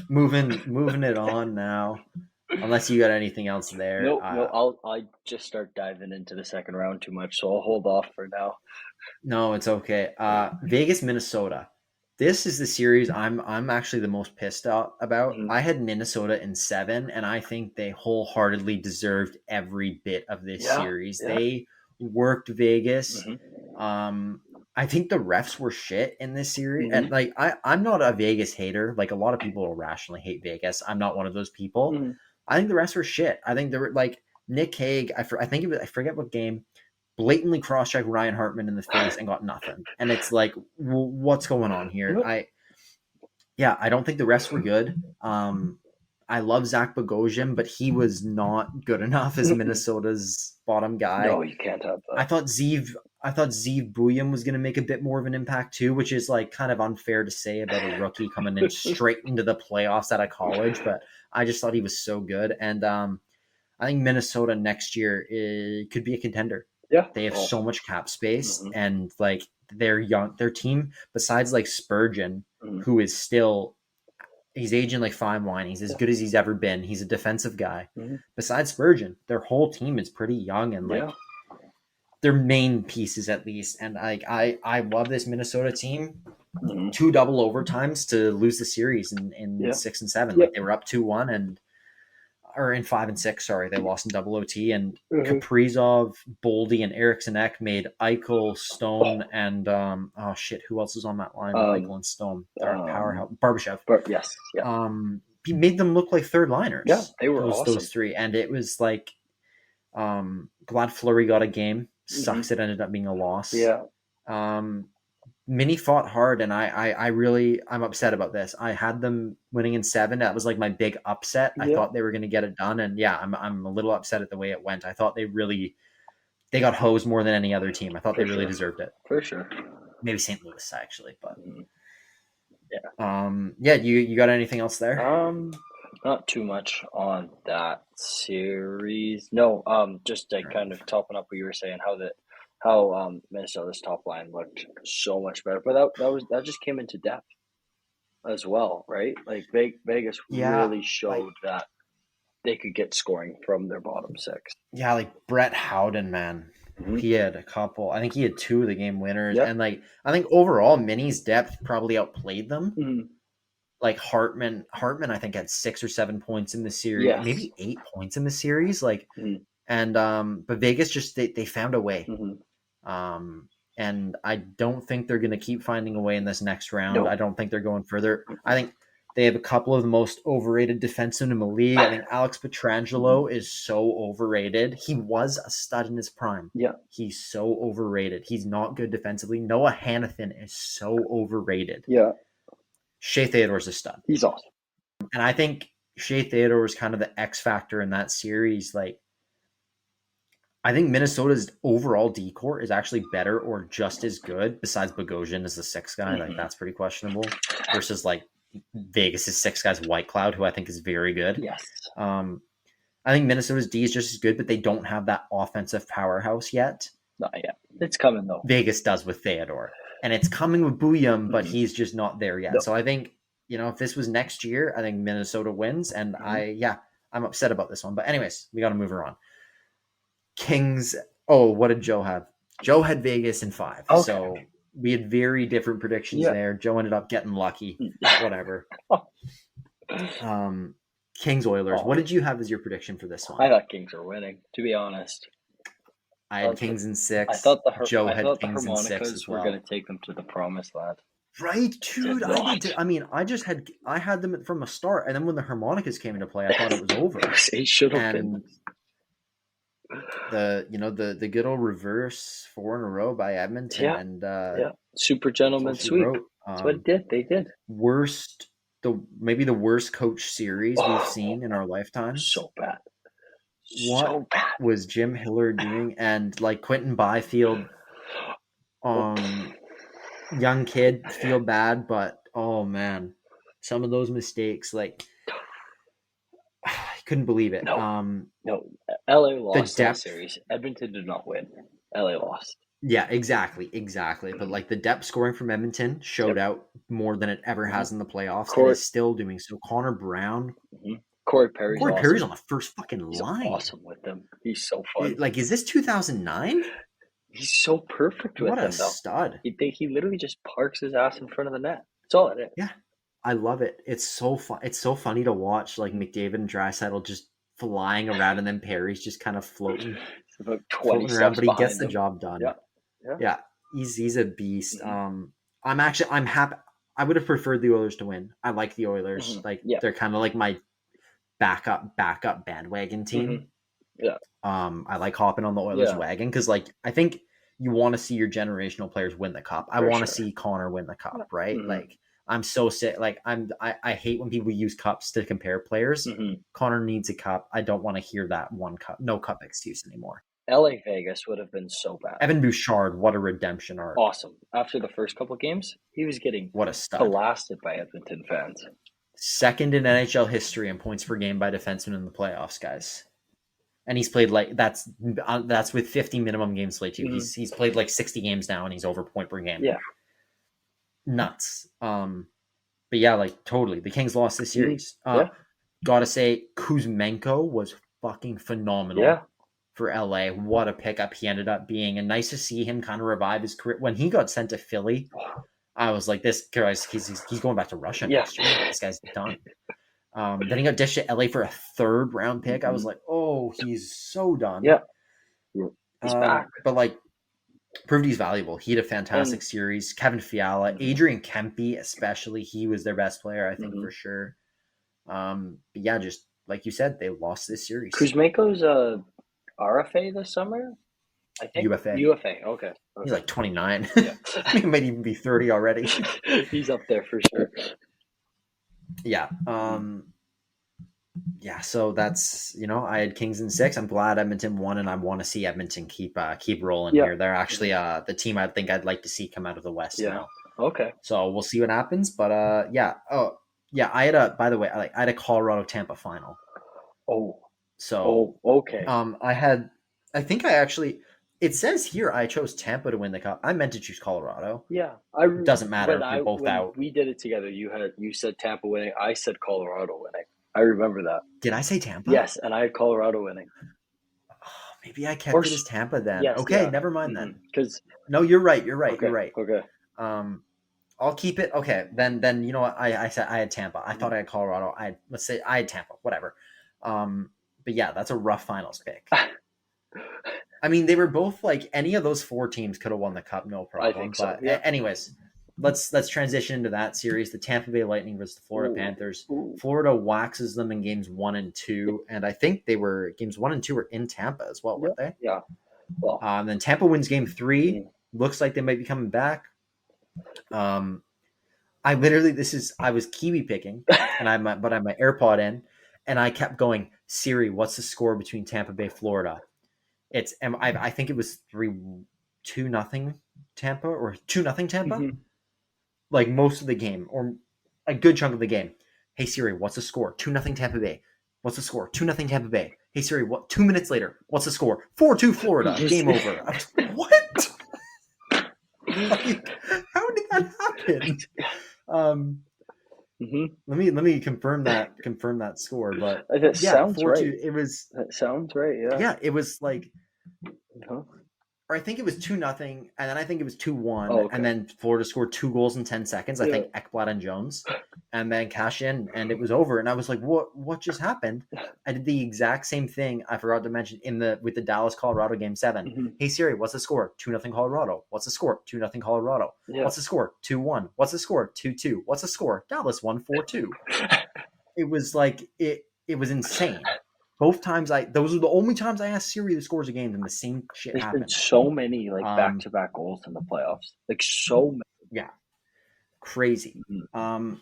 Moving it on now, unless you got anything else there.
No, I'll just start diving into the second round too much, so I'll hold off for now.
No, it's okay. Vegas, Minnesota. This is the series I'm actually the most pissed about. I had Minnesota in 7, and I think they wholeheartely deserved every bit of this series. Yeah. They worked Vegas. I think the refs were shit in this series. And I'm not a Vegas hater. A lot of people will rationally hate Vegas. I'm not one of those people. I think the refs were shit. I think they were Nick Hague. I forget what game, blatantly cross-checked Ryan Hartman in the face and got nothing. And it's what's going on here? I don't think the refs were good. I love Zach Bogosian, but he was not good enough as Minnesota's bottom guy.
No, you can't have that.
I thought Zeev Bouillon was going to make a bit more of an impact too, which is kind of unfair to say about a rookie coming in straight into the playoffs out of college. But I just thought he was so good, and I think Minnesota next year could be a contender.
Yeah,
they have so much cap space, and they're young. Their team, besides Spurgeon, who is still. He's aging fine wine. He's as good as he's ever been. He's a defensive guy. Besides Spurgeon, their whole team is pretty young and their main pieces at least. And I love this Minnesota team. 2 double overtimes to lose the series in 6 and 7. They were up 2-1 and in 5 and 6. Sorry, they lost in double OT, and Kaprizov, Boldy, and Eriksson Ek made Eichel, Stone, and who else is on that line? Eichel and Stone, powerhouse, Barbashev.
Yes, yeah.
He made them look like third liners.
Yeah, they were awesome.
Those three, and it was like, glad Fleury got a game. Sucks it ended up being a loss.
Yeah.
Mini fought hard, and I'm upset about this. I had them winning in 7. That was like my big upset. I thought they were going to get it done, and I'm a little upset at the way it went. I thought they got hosed more than any other team. I thought they really deserved it.
For sure.
Maybe St. Louis actually, but you got anything else there?
Not too much on that series. No, just to kind of topping up what you were saying, how Minnesota's top line looked so much better, but that just came into depth as well, right? Like Vegas really showed that they could get scoring from their bottom 6.
Yeah, like Brett Howden, man. He had a couple. I think he had 2 of the game winners, and like I think overall, Minnie's depth probably outplayed them. Like Hartman, I think had 6 or 7 points in the series, maybe 8 points in the series. Like, and but Vegas just they found a way. And I don't think they're going to keep finding a way in this next round. Nope. I don't think they're going further. I think they have a couple of the most overrated defensemen in the league. I think Alex Pietrangelo is so overrated. He was a stud in his prime. Yeah. He's so overrated. He's not good defensively. Noah Hanifin is so overrated. Yeah. Shea Theodore's a stud.
He's awesome.
And I think Shea Theodore was kind of the X factor in that series. Like, I think Minnesota's overall decor is actually better or just as good, besides Bogosian as the 6th guy. Like, that's pretty questionable. Versus, like, Vegas's 6th guy's White Cloud, who I think is very good.
Yes.
I think Minnesota's D is just as good, but they don't have that offensive powerhouse yet.
Not yet. It's coming, though.
Vegas does with Theodore. And it's coming with Bouillon, but he's just not there yet. No. So I think, if this was next year, I think Minnesota wins. And I'm upset about this one. But anyways, we got to move her on. Kings. Oh, what did Joe have? Joe had Vegas in 5. Okay. So we had very different predictions there. Joe ended up getting lucky. Whatever. Kings Oilers. What did you have as your prediction for this one?
I thought Kings were winning, to be honest.
I had Kings in 6.
I thought the
Kings in 6 as well.
Were going to take them to the promised land.
Right, dude. I had them from a start, and then when the harmonicas came into play, I thought it was over.
It should have been.
The good old reverse 4 in a row by Edmonton and
super gentleman sweep. That's what it did. They did
maybe the worst coach series we've seen in our lifetime.
So bad.
What was Jim Hiller doing? And like Quentin Byfield, young kid, feel bad, but oh man, some of those mistakes, like I couldn't believe it.
No, LA lost that series. Edmonton did not win. LA lost.
Yeah, exactly. But like the depth scoring from Edmonton showed out more than it ever has in the playoffs. And is still doing so. Connor Brown.
Corey Perry's
on the first fucking line.
He's awesome with them. He's so fun.
Like, is this 2009?
He's so perfect with them.
What a stud.
He literally just parks his ass in front of the net. That's all it is.
Yeah. I love it. It's so fun. It's so funny to watch, like McDavid and Draisaitl just flying around, and then Perry's just kind of floating
about 20
around, but he gets the
him.
job done.
Yeah.
He's a beast. I'm happy. I would have preferred the Oilers to win. I like the Oilers. They're kind of like my backup bandwagon team. I like hopping on the Oilers wagon because, like, I think you want to see your generational players win the cup. I want to see Connor win the cup, right? Like, I'm so sick. Like, I hate when people use cups to compare players. Connor needs a cup. I don't want to hear that one cup, no cup excuse anymore.
LA Vegas would have been so bad.
Evan Bouchard, what a redemption arc.
Awesome. After the first couple games, he was getting blasted by Edmonton fans.
Second in NHL history in points per game by defensemen in the playoffs, guys. And he's played like that's with 50 minimum games played too. He's played like 60 games now, and he's over point per game.
Yeah,
nuts. But yeah, like totally. The Kings lost this series. Gotta say, Kuzmenko was fucking phenomenal. Yeah. For LA, what a pickup he ended up being, and nice to see him kind of revive his career. When he got sent to Philly, I was like, "This guy, he's going back to Russia next year. This guy's done." Then he got dished to LA for a 3rd round pick. I was like, oh, he's so done.
Yeah. He's back.
But like, proved he's valuable. He had a fantastic series. Kevin Fiala, Adrian Kempe, especially, he was their best player, I think, for sure. But yeah, just like you said, they lost this series.
Kuzmenko's RFA this summer, I think. UFA. Okay.
He's like 29.
Yeah.
He might even be 30 already.
He's up there for sure.
Yeah. Yeah, so that's, I had Kings in 6. I'm glad Edmonton won, and I want to see Edmonton keep rolling here. They're actually the team I think I'd like to see come out of the West now.
Okay. So
we'll see what happens, but yeah. Oh, yeah, I had I had a Colorado Tampa final.
Oh.
So
okay.
It says here I chose Tampa to win the cup. I meant to choose Colorado.
Yeah.
It doesn't matter. We're both out.
We did it together. You said Tampa winning. I said Colorado winning. I remember that.
Did I say Tampa?
Yes, and I had Colorado winning.
Oh, maybe I kept it as Tampa then.
Yes,
okay, never mind then.
Because
no, you're right. You're right.
Okay,
You're right.
Okay.
I'll keep it. Okay, then you know what? I said I had Tampa. I thought I had Colorado. Let's say I had Tampa. Whatever. But yeah, that's a rough finals pick. I mean, they were both like any of those 4 teams could have won the cup, no problem.
I think so. Yeah.
Anyways, let's transition into that series. The Tampa Bay Lightning versus the Florida Panthers. Florida waxes them in games 1 and 2, and I think games 1 and 2 were in Tampa as well, weren't they?
Yeah. Well,
then Tampa wins game 3. Looks like they might be coming back. I was Kiwi picking, and I had my AirPod in, and I kept going, Siri, what's the score between Tampa Bay, Florida? I think it was 2-0 Tampa or 2-0 Tampa. Like most of the game, or a good chunk of the game. Hey Siri, what's the score? 2-0 Tampa Bay. What's the score? 2-0 Tampa Bay. Hey Siri, 2 minutes later, what's the score? 4-2 Florida. Game over. I was like, what? Like, how did that happen? Let me confirm that score, but
that sounds right.
That
sounds right. Yeah.
Yeah, it was like, or I think it was 2-0, and then I think it was 2-1, and then Florida scored 2 goals in 10 seconds. I think Ekblad and Jones, and then cash in, and it was over. And I was like, what just happened? I did the exact same thing. I forgot to mention with the Dallas Colorado game 7. Hey Siri, what's the score? 2-0 Colorado. What's the score? 2-0 Colorado. Yeah. What's the score? 2-1. What's the score? 2-2. What's the score? Dallas won 4-2. It was like it was insane. Both times those are the only times I asked Siri the scores of games, and the same shit happened.
There's been so many back-to-back goals in the playoffs, so many.
Yeah, crazy. And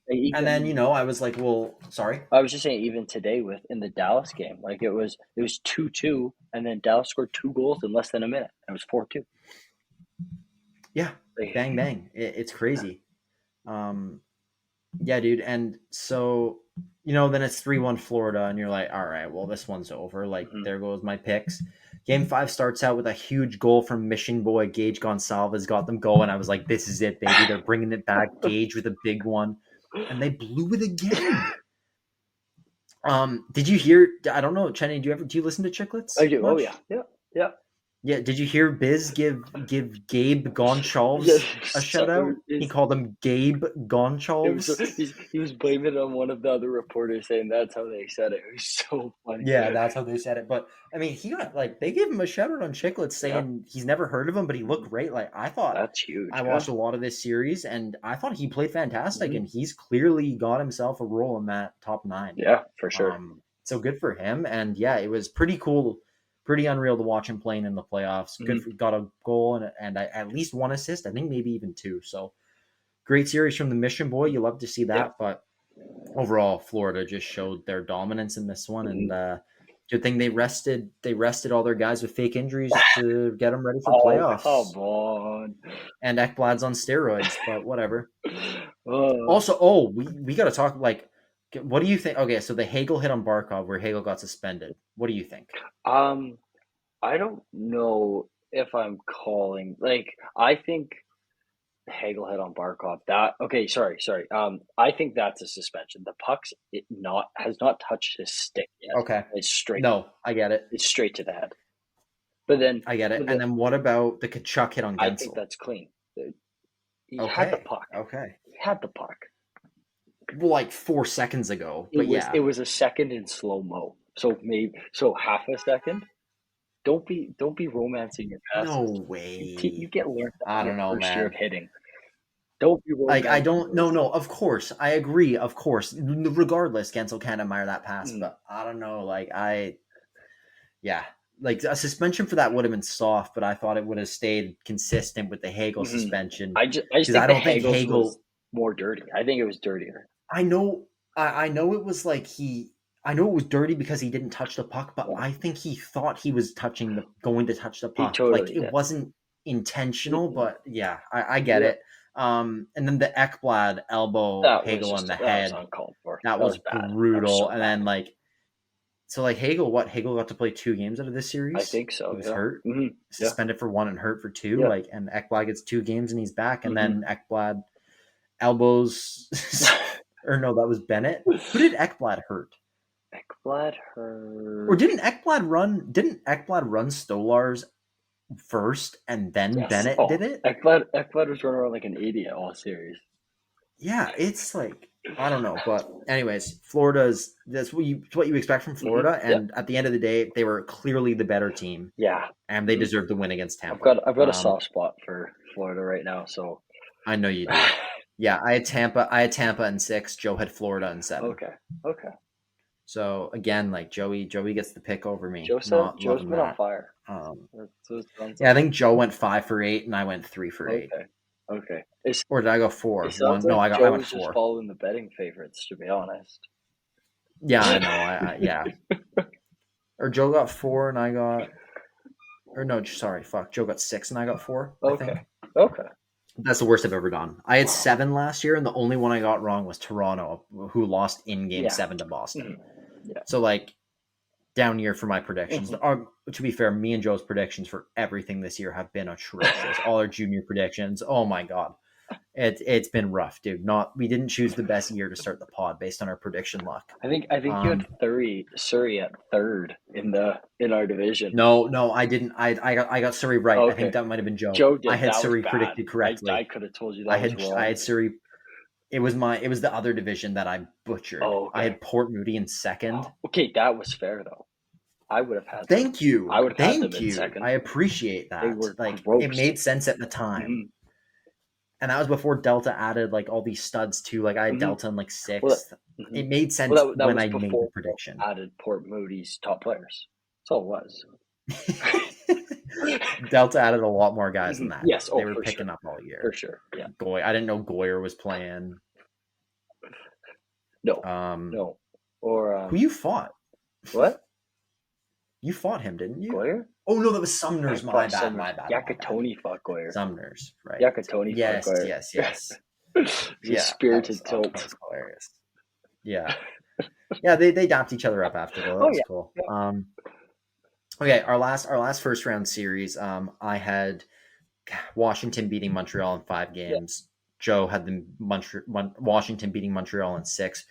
then I was like, well, sorry.
I was just saying, even today in the Dallas game, like it was 2-2, and then Dallas scored 2 goals in less than a minute. It was 4-2.
Yeah, bang bang. It's crazy. Yeah, dude, and so. Then it's 3-1 Florida, and you're like, all right, well, this one's over. Like, there goes my picks. Game 5 starts out with a huge goal from Mission Boy. Gage Gonsalves got them going. I was like, this is it, baby. They're bringing it back. Gage with a big one. And they blew it again. Did you hear, I don't know, Chenier, do you listen to Chicklets?
I do.
Much?
Oh, yeah. Yeah.
Yeah, did you hear Biz give Gabe Goncalves a shout out? He called him Gabe Goncalves.
He was blaming it on one of the other reporters, saying that's how they said it. It was so funny.
Yeah, that's how they said it. But I mean, he got they gave him a shout out on Chicklets, saying he's never heard of him, but he looked great. Like I thought,
that's huge.
I watched a lot of this series, and I thought he played fantastic, and he's clearly got himself a role in that top 9.
Yeah, for sure.
So good for him, and yeah, it was pretty cool. Pretty unreal to watch him playing in the playoffs. Good, got a goal and at least 1 assist. I think maybe even 2. So great series from the Mission Boy. You love to see that, but overall, Florida just showed their dominance in this one. And good thing they rested all their guys with fake injuries to get them ready for playoffs.
Come on.
And Ekblad's on steroids, but whatever. Also, we got to talk what do you think? Okay, so the Hagel hit on Barkov where Hagel got suspended. What do you think?
I don't know if I'm calling I think Hagel hit on Barkov. I think that's a suspension. The puck's has not touched his stick yet.
Okay.
It's straight.
No, I get it.
It's straight to the head. But then
I get it. And then what about the Kachuk hit on Gensel?
I think that's clean. He had the puck.
Okay.
He had the puck.
like 4 seconds ago. But
it was a second in slow-mo. So half a second. Don't be romancing your passes.
No way.
You get learned that
I
in
don't
your
know,
first year
man.
of hitting. Don't be
Like, I
romancing.
don't. No. Of course, I agree. Of course, regardless, Gensel can't admire that pass. But I don't know. Like like a suspension for that would have been soft, but I thought it would have stayed consistent with the Hagel suspension.
I just think
don't think
Hagel's
Hagel
was more dirty. I think it was dirtier.
I know it was like I know it was dirty because he didn't touch the puck, but I think he thought he was going to touch the puck.
Totally
it wasn't intentional, but yeah, I get it. And then the Ekblad elbow Hagel on the head. That was brutal. And then Hagel got to play 2 games out of this series?
I think so.
He was hurt. Suspended for 1 and hurt for 2. And Ekblad gets 2 games and he's back. And then Ekblad elbows or no, that was Bennett. Who did Ekblad hurt?
Ekblad hurt.
Or didn't Ekblad run Stolar's first and then Bennett did it?
Ekblad was running around like an idiot all series.
Yeah, it's like I don't know, but anyways, that's what you expect from Florida, and at the end of the day, they were clearly the better team.
Yeah,
and they deserved the win against Tampa.
I've got a soft spot for Florida right now, so
I know you do. Yeah, I had Tampa in 6. Joe had Florida in 7.
Okay.
So again, like Joey gets the pick over me.
Joe's been on fire.
I think Joe went 5 for 8, and I went 3 for 8.
Okay.
Or did I go 4?
No, I went 4. Just following the betting favorites, to be honest.
Yeah, I know. Yeah. Or Joe got 4 and I got. Or no, sorry, fuck. Joe got 6 and I got 4.
Okay.
That's the worst I've ever done. I had 7 last year, and the only one I got wrong was Toronto, who lost in Game 7 to Boston.
Yeah.
So down year for my predictions. To be fair, me and Joe's predictions for everything this year have been atrocious. All our junior predictions. Oh my god, it's been rough, dude. We didn't choose the best year to start the pod based on our prediction luck.
I think you had Surrey at 3rd in our division.
No, I didn't. I got Surrey right. Okay. I think that might have been Joe.
Joe did.
I had Surrey predicted correctly.
I could have told you that was wrong.
I had Surrey. It was the other division that I butchered. I had Port Moody in 2nd.
Okay, that was fair though. I would have had.
Thank you.
I would have had them in 2nd.
I appreciate that.
They were
gross. It made sense at the time, and that was before Delta added all these studs too. I had Delta in 6th. Well, it made sense when I made the prediction.
Added Port Moody's top players. That's all it was.
Delta added a lot more guys than that.
Yes,
they were picking up all year
for sure. Yeah,
I didn't know Goyer was playing.
No, no. Or
who you fought?
What? You
fought him, didn't you?
Goyer?
Oh no, that was Sumner's. My bad.
Yakatoni fought Goyer.
Sumner's, right?
Yakatoni fought Goyer.
Yes.
Spirited tilt.
That was hilarious. Yeah. Yeah, they dapped each other up after though. That was cool. Yeah. Okay, our last first round series, I had Washington beating Montreal in 5 games. Yeah. Joe had the Washington beating Montreal in 6.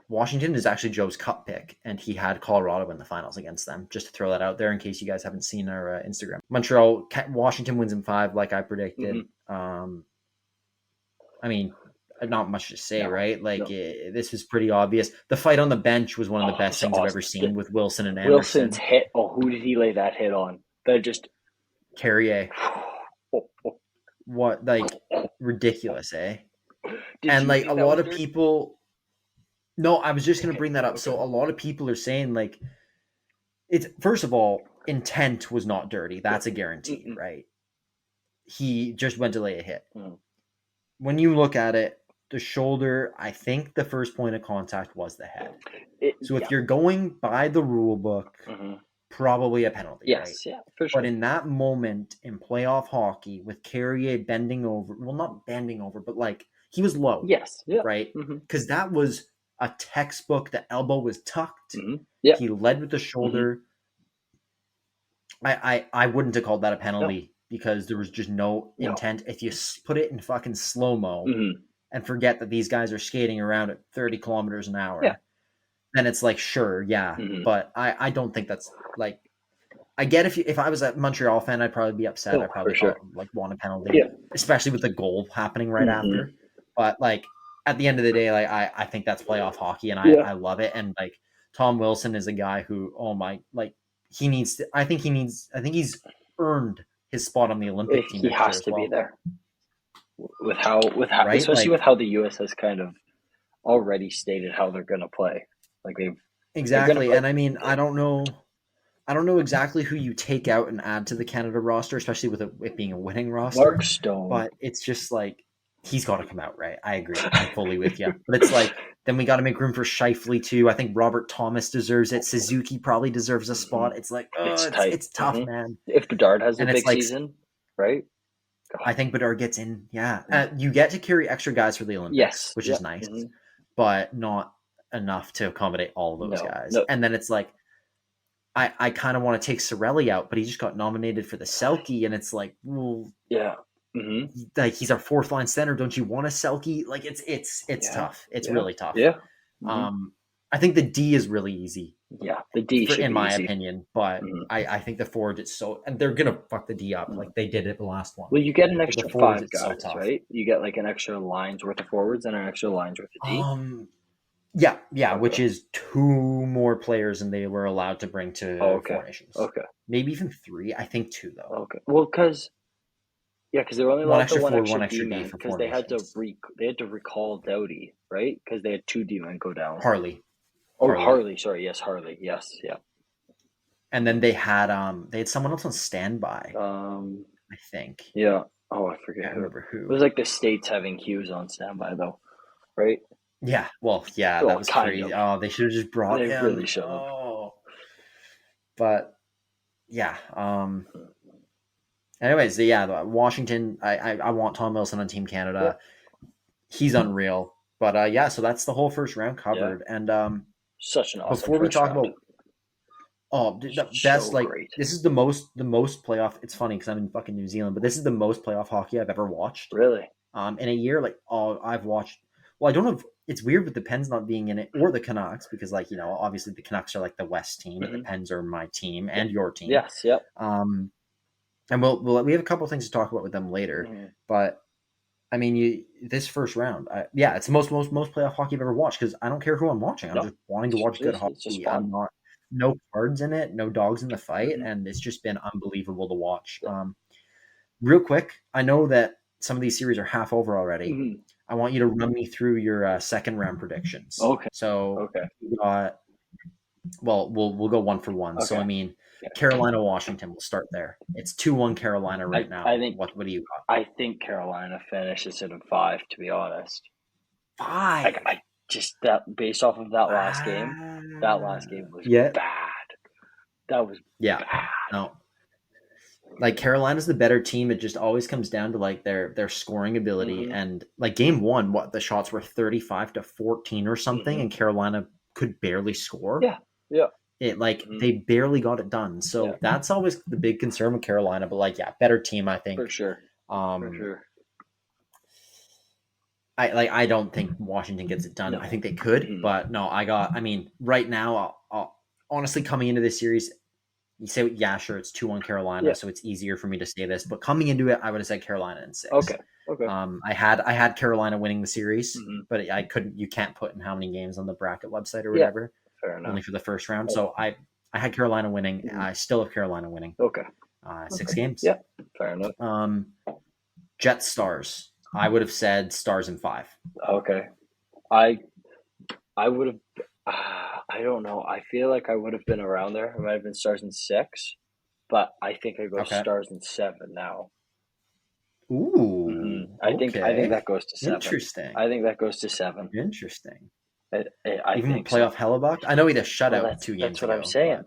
Washington is actually Joe's cup pick, and he had Colorado in the finals against them. Just to throw that out there in case you guys haven't seen our Instagram. Washington wins in 5, like I predicted. I mean, not much to say, right? This was pretty obvious. The fight on the bench was one of the best things I've ever seen with Wilson and Anderson.
Wilson's hit. Oh, who did he lay that hit on? That just
Carrier. What, ridiculous, eh? And a lot of people. No, I was just going to bring that up. Okay. So a lot of people are saying it's first of all, intent was not dirty. That's a guarantee, right? He just went to lay a hit. When you look at it, the shoulder, I think the first point of contact was the head. If you're going by the rule book, probably a penalty, right?
Yeah, for sure.
But in that moment in playoff hockey with Carrier bending over, well, not bending over, but he was low.
Yes. Yeah.
Right? Because that was a textbook. The elbow was tucked. He led with the shoulder. I wouldn't have called that a penalty because there was just no intent. If you put it in fucking slow-mo and forget that these guys are skating around at 30 kilometers an hour, then it's sure, but I don't think that's I get if I was a Montreal fan, I'd probably be upset. I'd probably want a penalty, especially with the goal happening right after. But at the end of the day, like I think that's playoff hockey, and I love it. And like Tom Wilson is a guy who, he needs to. I think he's earned his spot on the Olympic team.
He has to be there with how
right?
especially with how the U.S. has kind of already stated how they're going to play. Like
exactly. And I mean, I don't know exactly who you take out and add to the Canada roster, especially with it being a winning roster.
Mark Stone.
But it's just like, he's got to come out, right? I agree. I'm fully with you. But it's like, then we got to make room for Scheifele too. I think Robert Thomas deserves it. Suzuki probably deserves a spot. It's like, it's tough, man.
If Bedard has a big season, right?
I think Bedard gets in. Yeah. You get to carry extra guys for the Olympics, which is nice, but not enough to accommodate all of those guys. No. And then it's like, I kind of want to take Cirelli out, but he just got nominated for the Selke, and it's like, well, like he's our fourth line center. Don't you want a Selke? Like it's tough. It's really tough.
Yeah.
I think the D is really easy.
Yeah, the D
in my opinion, but I think the forward is and they're gonna fuck the D up like they did it the last one.
Well, you get an extra 5 guys, right? You get like an extra line's worth of forwards and an extra line's worth of D.
Yeah, okay. Which is 2 more players than they were allowed to bring to Four Nations.
Okay,
maybe even 3. I think 2 though.
Okay, well, because they were only allowed one extra D because they had to recall Doughty, right? Because they had 2 D-men go down.
Harley.
Sorry, yes, Harley. Yes, yeah.
And then they had someone else on standby. I think.
Yeah. Oh, I forget.
I can't remember who.
It was like the States having Hughes on standby though, right?
Yeah. Well, yeah, that was crazy. Oh, they should have just brought him.
They really should have.
Oh. But yeah. Anyways, Washington. I want Tom Wilson on Team Canada. Yeah. He's unreal. But so that's the whole first round covered. Yeah. And
such an awesome.
Before we talk about, that's like great. This is the most playoff. It's funny because I'm in fucking New Zealand, but this is the most playoff hockey I've ever watched.
Really?
In a year, I've watched. Well, I don't know. It's weird with the Pens not being in it or the Canucks because, obviously the Canucks are like the West team, and the Pens are my team and your team.
Yes. Yep.
And we have a couple of things to talk about with them later, but. I mean, this first round, it's the most playoff hockey I've ever watched because I don't care who I'm watching. I'm just wanting to watch good hockey. I'm not no cards in it, no dogs in the fight, and it's just been unbelievable to watch. Real quick, I know that some of these series are half over already. I want you to run me through your second round predictions.
Okay.
So we got. Well, we'll go 1 for 1. Okay. So I mean. Carolina, Washington. We'll start there. It's 2-1 Carolina right now.
I think.
What do you got?
I think Carolina finishes in a 5. To be honest,
5.
I just that based off of that last game. That last game was bad. That was bad.
No. Like Carolina's the better team. It just always comes down to their scoring ability and game 1. The shots were 35-14 or something, and Carolina could barely score.
Yeah.
It they barely got it done. So that's always the big concern with Carolina. But better team, I think.
For sure.
I don't think Washington gets it done. No. I think they could, but no, right now, I'll honestly, coming into this series, you say, sure, it's 2-1 Carolina, so it's easier for me to say this. But coming into it, I would have said Carolina in 6.
Okay.
I had Carolina winning the series, but I couldn't. You can't put in how many games on the bracket website or whatever.
Fair enough.
Only for the first round. So I had Carolina winning. I still have Carolina winning.
Okay.
6 games.
Yeah. Fair enough.
Jets Stars. I would have said Stars in 5.
Okay. I would have. I don't know. I feel like I would have been around there. It might have been Stars in 6, but I think I go Stars in 7 now.
Ooh.
I think that goes to 7.
Interesting.
I think that goes to 7.
Interesting.
I
even
think
playoff Hellebuck. I know he had a shutout 2 games ago.
That's what I'm saying.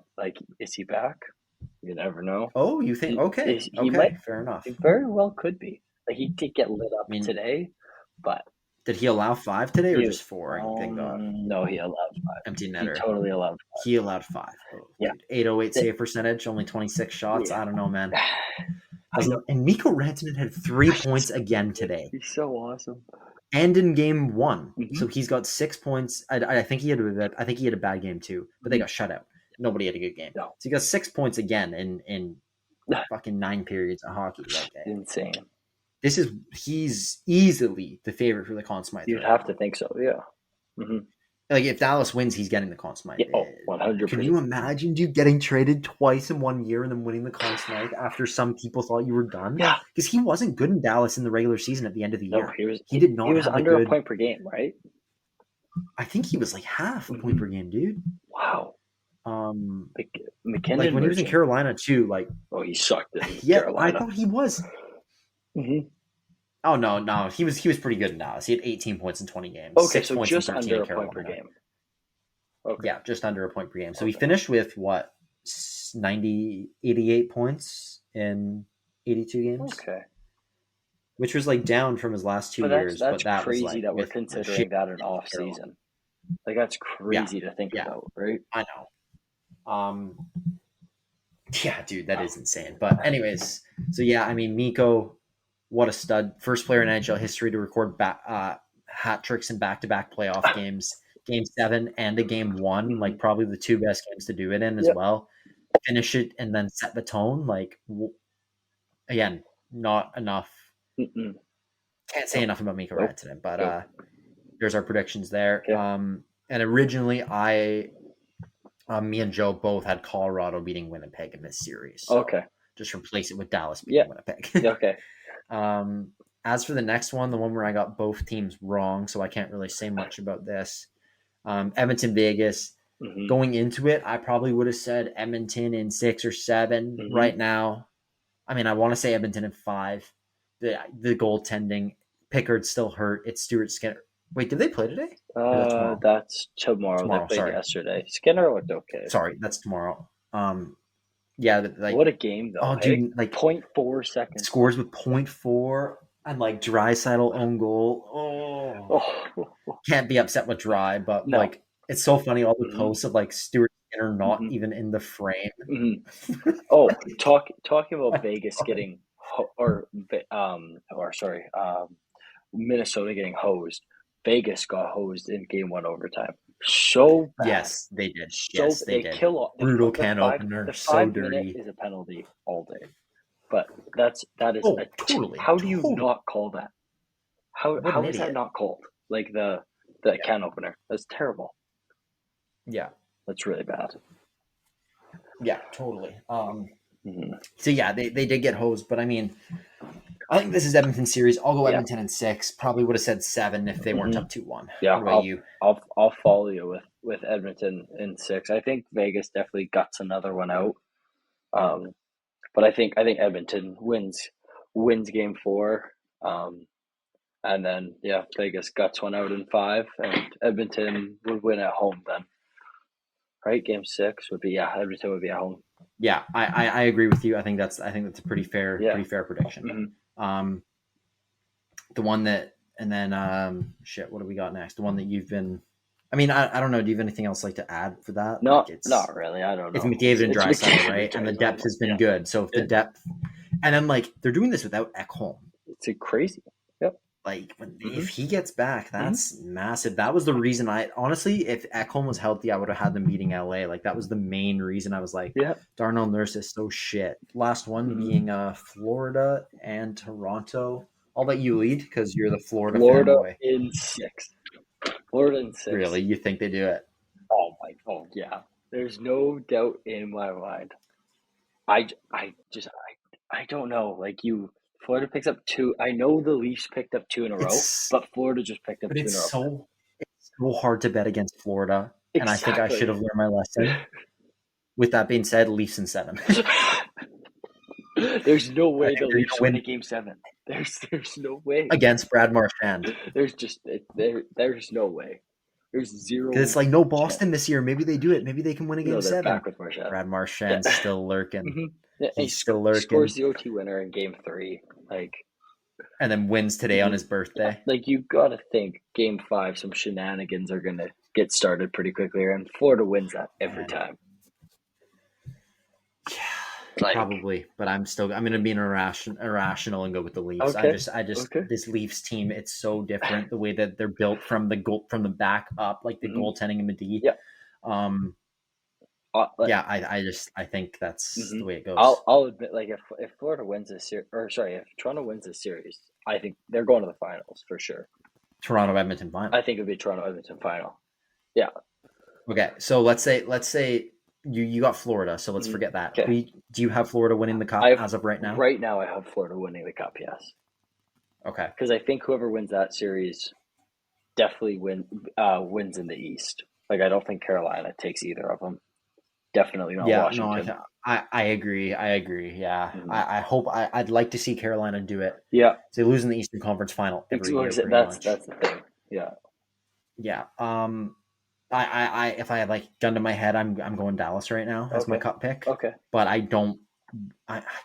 Is he back? You never know.
Oh, you think? Okay.
He might,
fair enough.
He very well could be. He did get lit up today, but
did he allow 5 today or just 4?
No, he allowed 5.
Empty netter.
He totally allowed 5.
He allowed 5.
Yeah.
808 save percentage, only 26 shots. Yeah. I don't know, man. And Mikko Rantanen had 3 points again today.
He's so awesome.
And in game 1, so he's got 6 points. I think he had a bad game too, but they got shut out. Nobody had a good game.
No.
So he got 6 points again in fucking 9 periods of hockey.
Insane.
he's easily the favorite for the Conn Smythe.
You'd have to think so, yeah. Mm-hmm.
Like, if Dallas wins, he's getting the Conn Smythe.
Yeah, 100%.
Can you imagine you getting traded twice in 1 year and then winning the Conn Smythe after some people thought you were done?
Yeah.
Because he wasn't good in Dallas in the regular season at the end of the year.
No,
he did not
He was
have
under
a
point per game, right?
I think he was like half a point per game, dude.
Wow. McKinnon,
like when he was in Carolina too, like
he sucked in
I
Carolina.
thought he was.
Mm-hmm.
Oh no, he was pretty good in Dallas. He had 18 points in 20 games.
Okay,
6
so
points
just
in 13
under a
in Carolina.
point per game. Okay.
Yeah, just under a point per game. So he finished with 88 points in 82 games.
Okay.
Which was like down from his last 2 years.
That's
but that
crazy
was like
that we're considering that an off season. Like, that's crazy to think about, right?
I know. Yeah, dude, that is insane. But anyways, so yeah, I mean, Mikko, what a stud. First player in NHL history to record hat tricks in back-to-back playoff games. Game 7 and a Game 1, like probably the 2 best games to do it in as well. Finish it and then set the tone. Like, again, not enough.
Mm-mm.
Can't say enough about Mikko Rantanen, but there's our predictions there. And originally, me and Joe both had Colorado beating Winnipeg in this series. So just replace it with Dallas beating Winnipeg.
Okay.
As for the next one, the one where I got both teams wrong, so I can't really say much about this. Edmonton, Vegas.
Mm-hmm.
Going into it, I probably would have said Edmonton in 6 or 7 right now. I mean, I want to say Edmonton in 5. The goaltending, Pickard's still hurt. It's Stuart Skinner. Wait, did they play today?
That's tomorrow. They played yesterday. Skinner looked okay.
Sorry, that's tomorrow. Yeah, like,
what a game though.
Oh, dude, like
0.4 seconds.
Scores with 0.4 and like Draisaitl own goal. Can't be upset with Dry, but like it's so funny all the posts of like Stuart Skinner not even in the frame.
Talking about Vegas getting Minnesota getting hosed. Vegas got hosed in Game 1 overtime. So bad.
Yes, they did. Yes, they did.
Kill off
brutal can opener.
The
so
5
dirty.
minute is a penalty all day. But that is
totally.
How do you not call that? How is that not called? Like the can opener. That's terrible.
Yeah.
That's really bad.
Yeah, totally. So yeah, they did get hosed, but I mean, I think this is Edmonton series. I'll go Edmonton in 6. Probably would have said 7 if they weren't up 2-1.
Yeah,
what about you?
I'll follow you with Edmonton in 6. I think Vegas definitely guts another one out. But I think Edmonton wins Game 4. And then Vegas guts one out in 5, and Edmonton would win at home then. Right, Game 6 would be Edmonton would be at home.
Yeah, I agree with you. I think that's a pretty fair prediction. The one that, and then what do we got next? The one that you've been. I mean, I don't know. Do you have anything else like to add for that?
No, not really. I don't know.
It's McDavid and Draisaitl, right? And the depth has been good. So if the depth, and then like they're doing this without Ekholm.
It's crazy. Yep.
Like if he gets back, that's massive. That was the reason honestly, if Ekholm was healthy, I would have had them beating LA. Like that was the main reason. I was like, Darnell Nurse is so shit. Last one being Florida and Toronto. I'll let you lead because you're the Florida fanboy.
In 6. Florida in 6.
Really? You think they do it?
Oh yeah. There's no doubt in my mind. I don't know. Like Florida picks up 2. I know the Leafs picked up 2 in a row, but Florida just picked up 2 in a row.
It's so hard to bet against Florida, and I think I should have learned my lesson. With that being said, Leafs in 7.
There's no way the Leafs win a Game 7. There's no way
against Brad Marchand.
There's no way. There's zero.
Because it's like no Boston this year. Maybe they do it. Maybe they can win a Game 7.
Back with Marchand.
Brad Marchand's still lurking.
He's still lurking. Scores the OT winner in Game 3,
and then wins today on his birthday.
Like you gotta think Game 5, some shenanigans are gonna get started pretty quickly, and Florida wins that every time.
Yeah, probably, but I'm going to be irrational and go with the Leafs.
Okay.
This Leafs team, it's so different the way that they're built from the back up, like the goaltending and the D.
Yeah.
I think that's the way it goes.
I'll admit, like if Florida wins this series, if Toronto wins this series, I think they're going to the finals for sure.
Toronto Edmonton final.
I think it'd be Toronto Edmonton final. Yeah.
Okay, so let's say you got Florida, so let's forget that.
Okay.
Do you have Florida winning the cup as of right now?
Right now, I have Florida winning the cup. Yes.
Okay.
Because I think whoever wins that series definitely wins in the East. Like I don't think Carolina takes either of them. Definitely not Washington.
No, I agree. Yeah, I hope I'd like to see Carolina do it.
Yeah,
they lose in the Eastern Conference Final every year.
That's the thing. Yeah.
If I had like gun to my head, I'm going Dallas right now as my cup pick.
Okay,
but I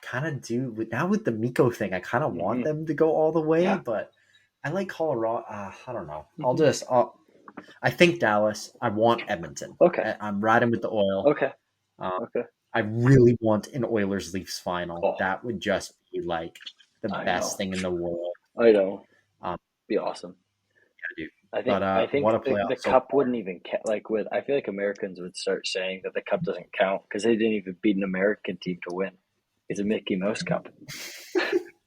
kind of do now with the Mikko thing. I kind of want them to go all the way, but I like Colorado. I don't know. I think Dallas. I want Edmonton.
Okay.
I'm riding with the Oil.
Okay.
I really want an Oilers Leafs final.
Oh.
That would just be like the best thing in the world.
I know. Be awesome.
Yeah, dude.
I think the cup wouldn't even I feel like Americans would start saying that the cup doesn't count because they didn't even beat an American team to win. It's a Mickey Mouse Cup.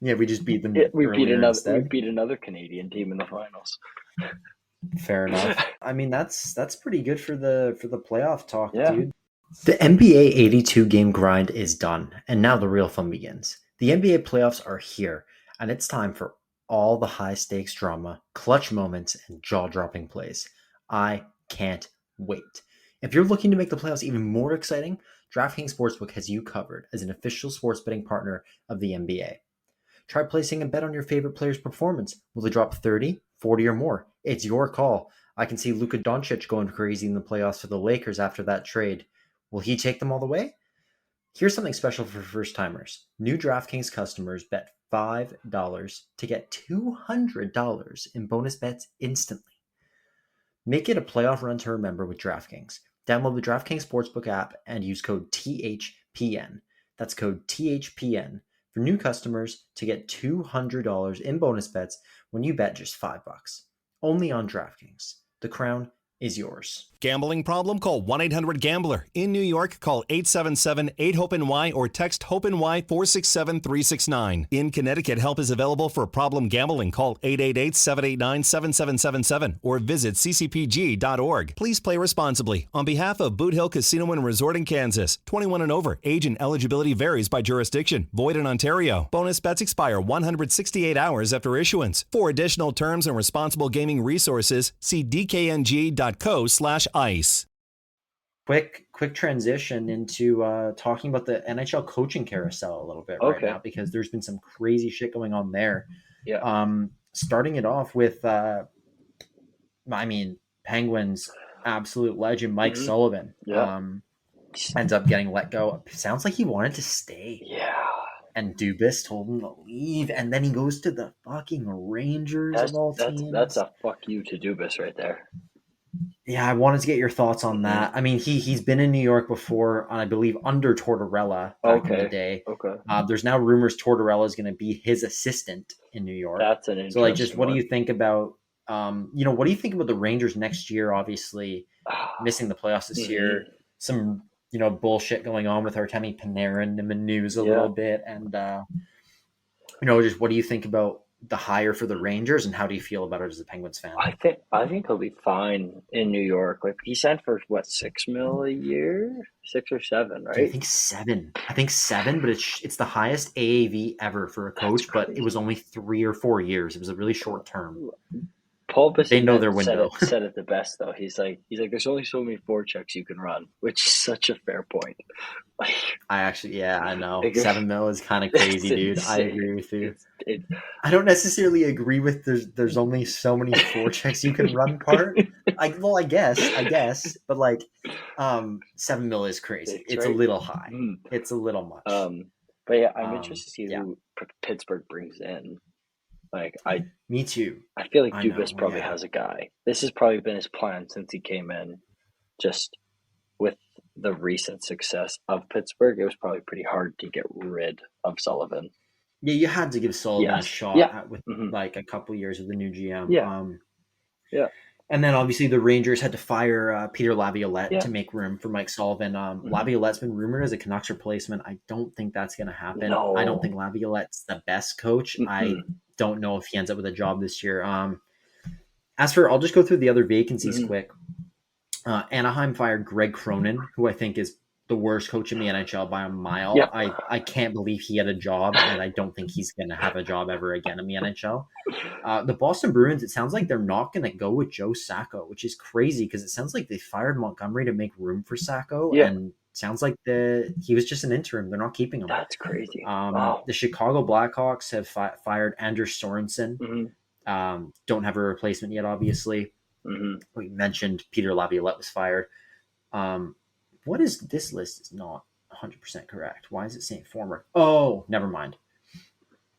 Yeah, we just beat them.
We beat another Canadian team in the finals.
Fair enough. I mean, that's pretty good for the playoff talk, dude. The NBA 82 game grind is done, and now the real fun begins. The NBA playoffs are here, and it's time for all the high stakes drama, clutch moments, and jaw-dropping plays. I can't wait. If you're looking to make the playoffs even more exciting, DraftKings Sportsbook has you covered as an official sports betting partner of the NBA. Try placing a bet on your favorite player's performance. Will they drop 30, 40, or more? It's your call. I can see Luka Doncic going crazy in the playoffs for the Lakers after that trade. Will he take them all the way? Here's something special for first-timers. New DraftKings customers bet $5 to get $200 in bonus bets instantly. Make it a playoff run to remember with DraftKings. Download the DraftKings Sportsbook app and use code THPN. That's code THPN for new customers to get $200 in bonus bets when you bet just $5. Only on DraftKings. The crown is yours.
Gambling problem? Call 1-800-GAMBLER. In New York, call 877-8-HOPE-NY or text HOPE-NY 467-369. In Connecticut, help is available for problem gambling. Call 888-789-7777 or visit ccpg.org. Please play responsibly. On behalf of Boot Hill Casino and Resort in Kansas, 21 and over. Age and eligibility varies by jurisdiction. Void in Ontario. Bonus bets expire 168 hours after issuance. For additional terms and responsible gaming resources, see dkng.co/ice.
Quick transition into talking about the NHL Coaching Carousel a little bit right now, because there's been some crazy shit going on there.
Yeah.
Starting it off with, Penguins absolute legend Mike Sullivan.
Yeah.
Ends up getting let go. Sounds like he wanted to stay.
Yeah.
And Dubas told him to leave, and then he goes to the fucking Rangers of all teams.
That's a fuck you to Dubas right there.
Yeah, I wanted to get your thoughts on that. I mean, he's been in New York before, I believe, under Tortorella back in the day.
Okay.
There's now rumors Tortorella is going to be his assistant in New York.
That's an interesting
what do you think about, what do you think about the Rangers next year? Obviously, missing the playoffs this year. Some, bullshit going on with Artemi Panarin in the news a little bit, and just what do you think about the hire for the Rangers, and how do you feel about it as a Penguins fan?
I think he'll be fine in New York. Like, he signed for what, $6 million a year, 6 or 7, right?
I think 7. But it's the highest AAV ever for a coach. But it was only 3 or 4 years. It was a really short term.
Paul Bissett,
they know their window.
said it the best though. He's like, there's only so many forechecks you can run, which is such a fair point.
I know. 7 mil is kind of crazy, dude. I agree with you.
It,
I don't necessarily agree with there's only so many forechecks you can run part. I guess, but 7 mil is crazy. It's right. A little high. It's a little much.
But yeah, I'm interested to see who Pittsburgh brings in.
Me too.
I feel like Dubas probably has a guy. This has probably been his plan since he came in. Just with the recent success of Pittsburgh, it was probably pretty hard to get rid of Sullivan.
Yeah, you had to give Sullivan a shot with a couple years of the new GM.
Yeah.
And then obviously the Rangers had to fire Peter Laviolette to make room for Mike Sullivan. Laviolette's been rumored as a Canucks replacement. I don't think that's going to happen.
No.
I don't think Laviolette's the best coach. I don't know if he ends up with a job this year. As for, I'll just go through the other vacancies quick. Anaheim fired Greg Cronin, who I think is the worst coach in the NHL by a mile.
Yep.
I can't believe he had a job, and I don't think he's going to have a job ever again in the NHL. The Boston Bruins, it sounds like they're not going to go with Joe Sacco, which is crazy because it sounds like they fired Montgomery to make room for Sacco, and sounds like he was just an interim. They're not keeping him.
That's crazy.
The Chicago Blackhawks have fired Anders Sorensen. Don't have a replacement yet, obviously. We mentioned Peter Laviolette was fired. What is this list is not 100% correct. Why is it saying former? Oh, never mind.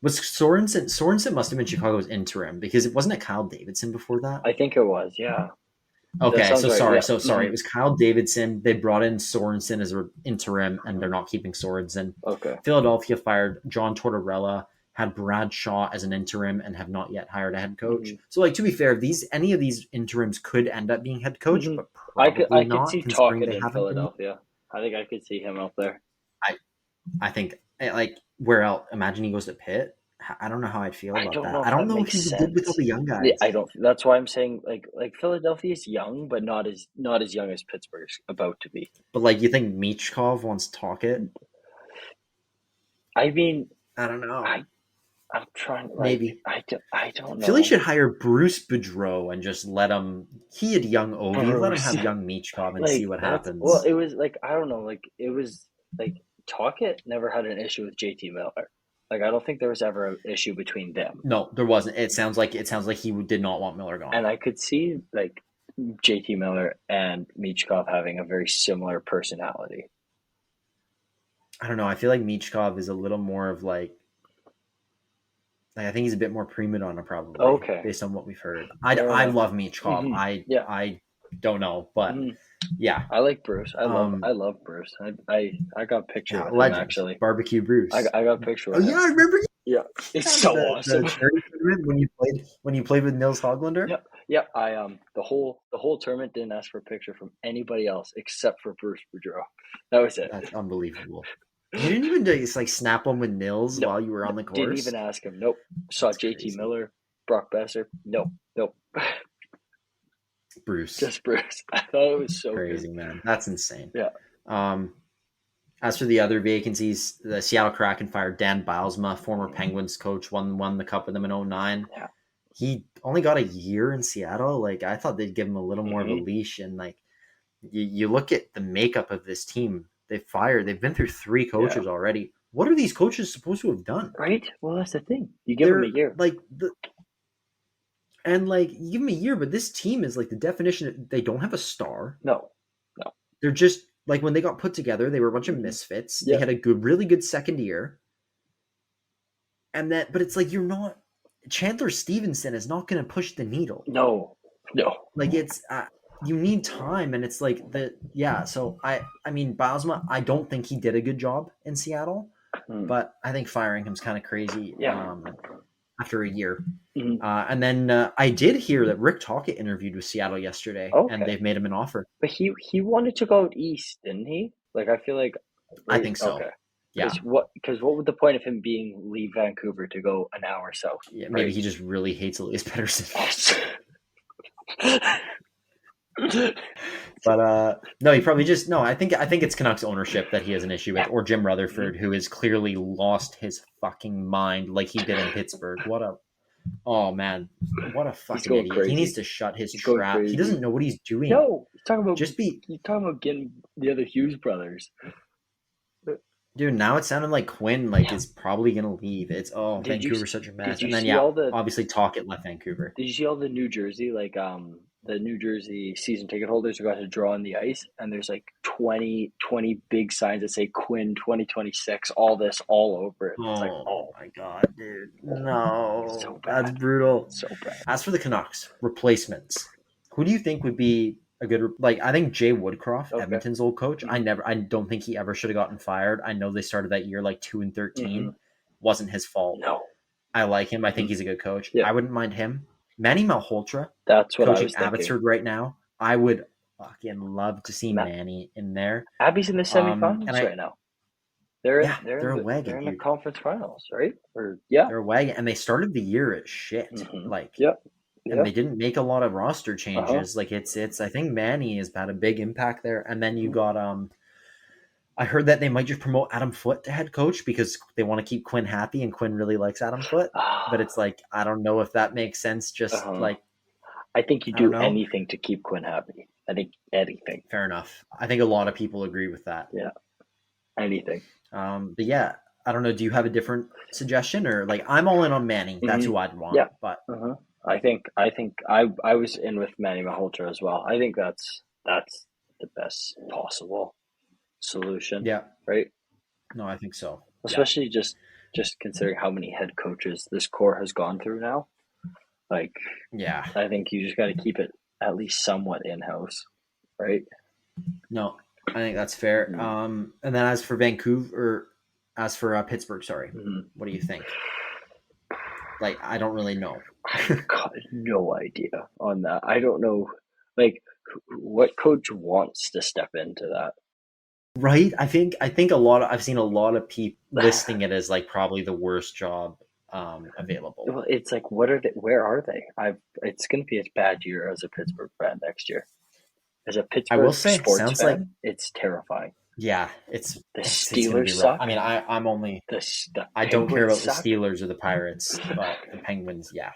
Was Sorensen? Sorensen must have been Chicago's interim because it wasn't a Kyle Davidson before that.
I think it was, yeah.
Okay, so right, sorry. It was Kyle Davidson. They brought in Sorensen as an interim, and they're not keeping Sorensen.
Okay.
Philadelphia fired John Tortorella, had Brad Shaw as an interim, and have not yet hired a head coach. So, to be fair, any of these interims could end up being head coach, but probably
I
not.
could see Talkett in Philadelphia. I think I could see him up there.
I think, where else? Imagine he goes to Pitt. I don't know how I'd feel about that. I don't know if he's good with all the young guys.
Yeah, I don't. That's why I'm saying like Philadelphia is young, but not as young as Pittsburgh's about to be.
But you think Michkov wants Talkett?
I mean,
I don't know.
I'm trying.
Maybe
I don't know.
Philly should hire Bruce Boudreau and just let him. He had young Ovi. Let him have young Michkov and see what happens.
Well, it was I don't know. It was Talkett never had an issue with JT Miller. I don't think there was ever an issue between them.
No, there wasn't. It sounds like he did not want Miller gone.
And I could see JT Miller and Michkov having a very similar personality.
I don't know. I feel like Michkov is a little more of I think he's a bit more prima donna probably.
Okay.
Based on what we've heard. I love Michkov. I don't know, but yeah.
I like Bruce. I love Bruce. I got a picture of him actually.
Barbecue Bruce.
I got a picture of him.
Yeah, I remember you.
Yeah. It's so awesome.
when you played with Nils Hoglander?
Yeah. Yeah. I the whole tournament didn't ask for a picture from anybody else except for Bruce Boudreau. That was it.
That's unbelievable. You didn't even just snap one with Nils while you were on the course?
Didn't even ask him. Nope. Saw
That's
JT
crazy.
Miller, Brock Besser. Nope.
Bruce.
Just Bruce. I thought it was so
crazy,
good.
man. That's insane.
Yeah.
As for the other vacancies, the Seattle Kraken fired Dan Bylsma, former Penguins coach, won the cup with them in 2009.
Yeah.
He only got a year in Seattle. I thought they'd give him a little more of a leash. And you look at the makeup of this team. They've been through 3 coaches already. What are these coaches supposed to have done?
Right? Well, that's the thing. You give them a year.
You give them a year, but this team is the definition of, they don't have a star.
No.
They're just when they got put together, they were a bunch of misfits.
Yeah.
They had a really good second year. But it's you're not, Chandler Stevenson is not going to push the needle.
No.
It's, you need time, and it's so Bylsma, I don't think he did a good job in Seattle, but I think firing him's kind of crazy after a year. And then I did hear that Rick Tocchet interviewed with Seattle yesterday, and they've made him an offer.
But he wanted to go out east, didn't he? I feel like...
I think so.
Okay.
Yeah.
Because what would the point of him leave Vancouver to go an hour south?
Yeah, maybe he just really hates Elias Pettersson. But no, he probably I think it's Canucks ownership that he has an issue with, or Jim Rutherford, who has clearly lost his fucking mind like he did in Pittsburgh. What a fucking idiot.
Crazy.
He needs to shut his trap. He doesn't know what he's doing.
No, he's talking about getting the other Hughes brothers.
Dude, now it's sounding like Quinn is probably gonna leave. It's Vancouver's such a mess. And then obviously Tocchet left Vancouver.
Did you see all the New Jersey the New Jersey season ticket holders who got to draw on the ice, and there's 20 big signs that say Quinn 2026, all this all over it. It's
oh my god, dude. No.
So bad.
That's brutal.
So bad.
As for the Canucks, replacements. Who do you think would be a good I think Jay Woodcroft, Edmonton's old coach. I don't think he ever should have gotten fired. I know they started that year 2-13. Wasn't his fault.
No.
I like him. I think he's a good coach.
Yeah.
I wouldn't mind him. Manny Malhotra.
That's what I
coaching
was thinking.
Abbotsford right now. I would fucking love to see Manny in there.
Abby's in the semifinals right now. They're in the conference finals, right?
They're a wagon, and they started the year at shit. And they didn't make a lot of roster changes. Like it's. I think Manny has had a big impact there. And then you got I heard that they might just promote Adam Foote to head coach because they want to keep Quinn happy, and Quinn really likes Adam Foote. But it's like I don't know if that makes sense. Just like
I think you do anything to keep Quinn happy. I think anything.
Fair enough. I think a lot of people agree with that.
Yeah, anything.
But yeah, I don't know. Do you have a different suggestion, or like I'm all in on Manning? That's who I'd want.
Yeah,
but
I think I was in with Manny Malhotra as well. I think that's the best possible solution.
Yeah.
Right.
No, I think so.
Especially just considering how many head coaches this core has gone through now. Like,
yeah,
I think you just got to keep it at least somewhat in-house, right?
No, I think that's fair. And then as for Pittsburgh, sorry, what do you think? Like, I don't really know.
I've got no idea on that. I don't know, like, what coach wants to step into that.
Right? I think I've seen a lot of people listing it as like probably the worst job available.
Well, it's like, where are they? It's going to be a bad year as a Pittsburgh fan next year. As a Pittsburgh sports fan, it's terrifying.
Yeah,
the Steelers suck.
I mean, I'm only I don't care about the Steelers or the Pirates, but the Penguins, yeah.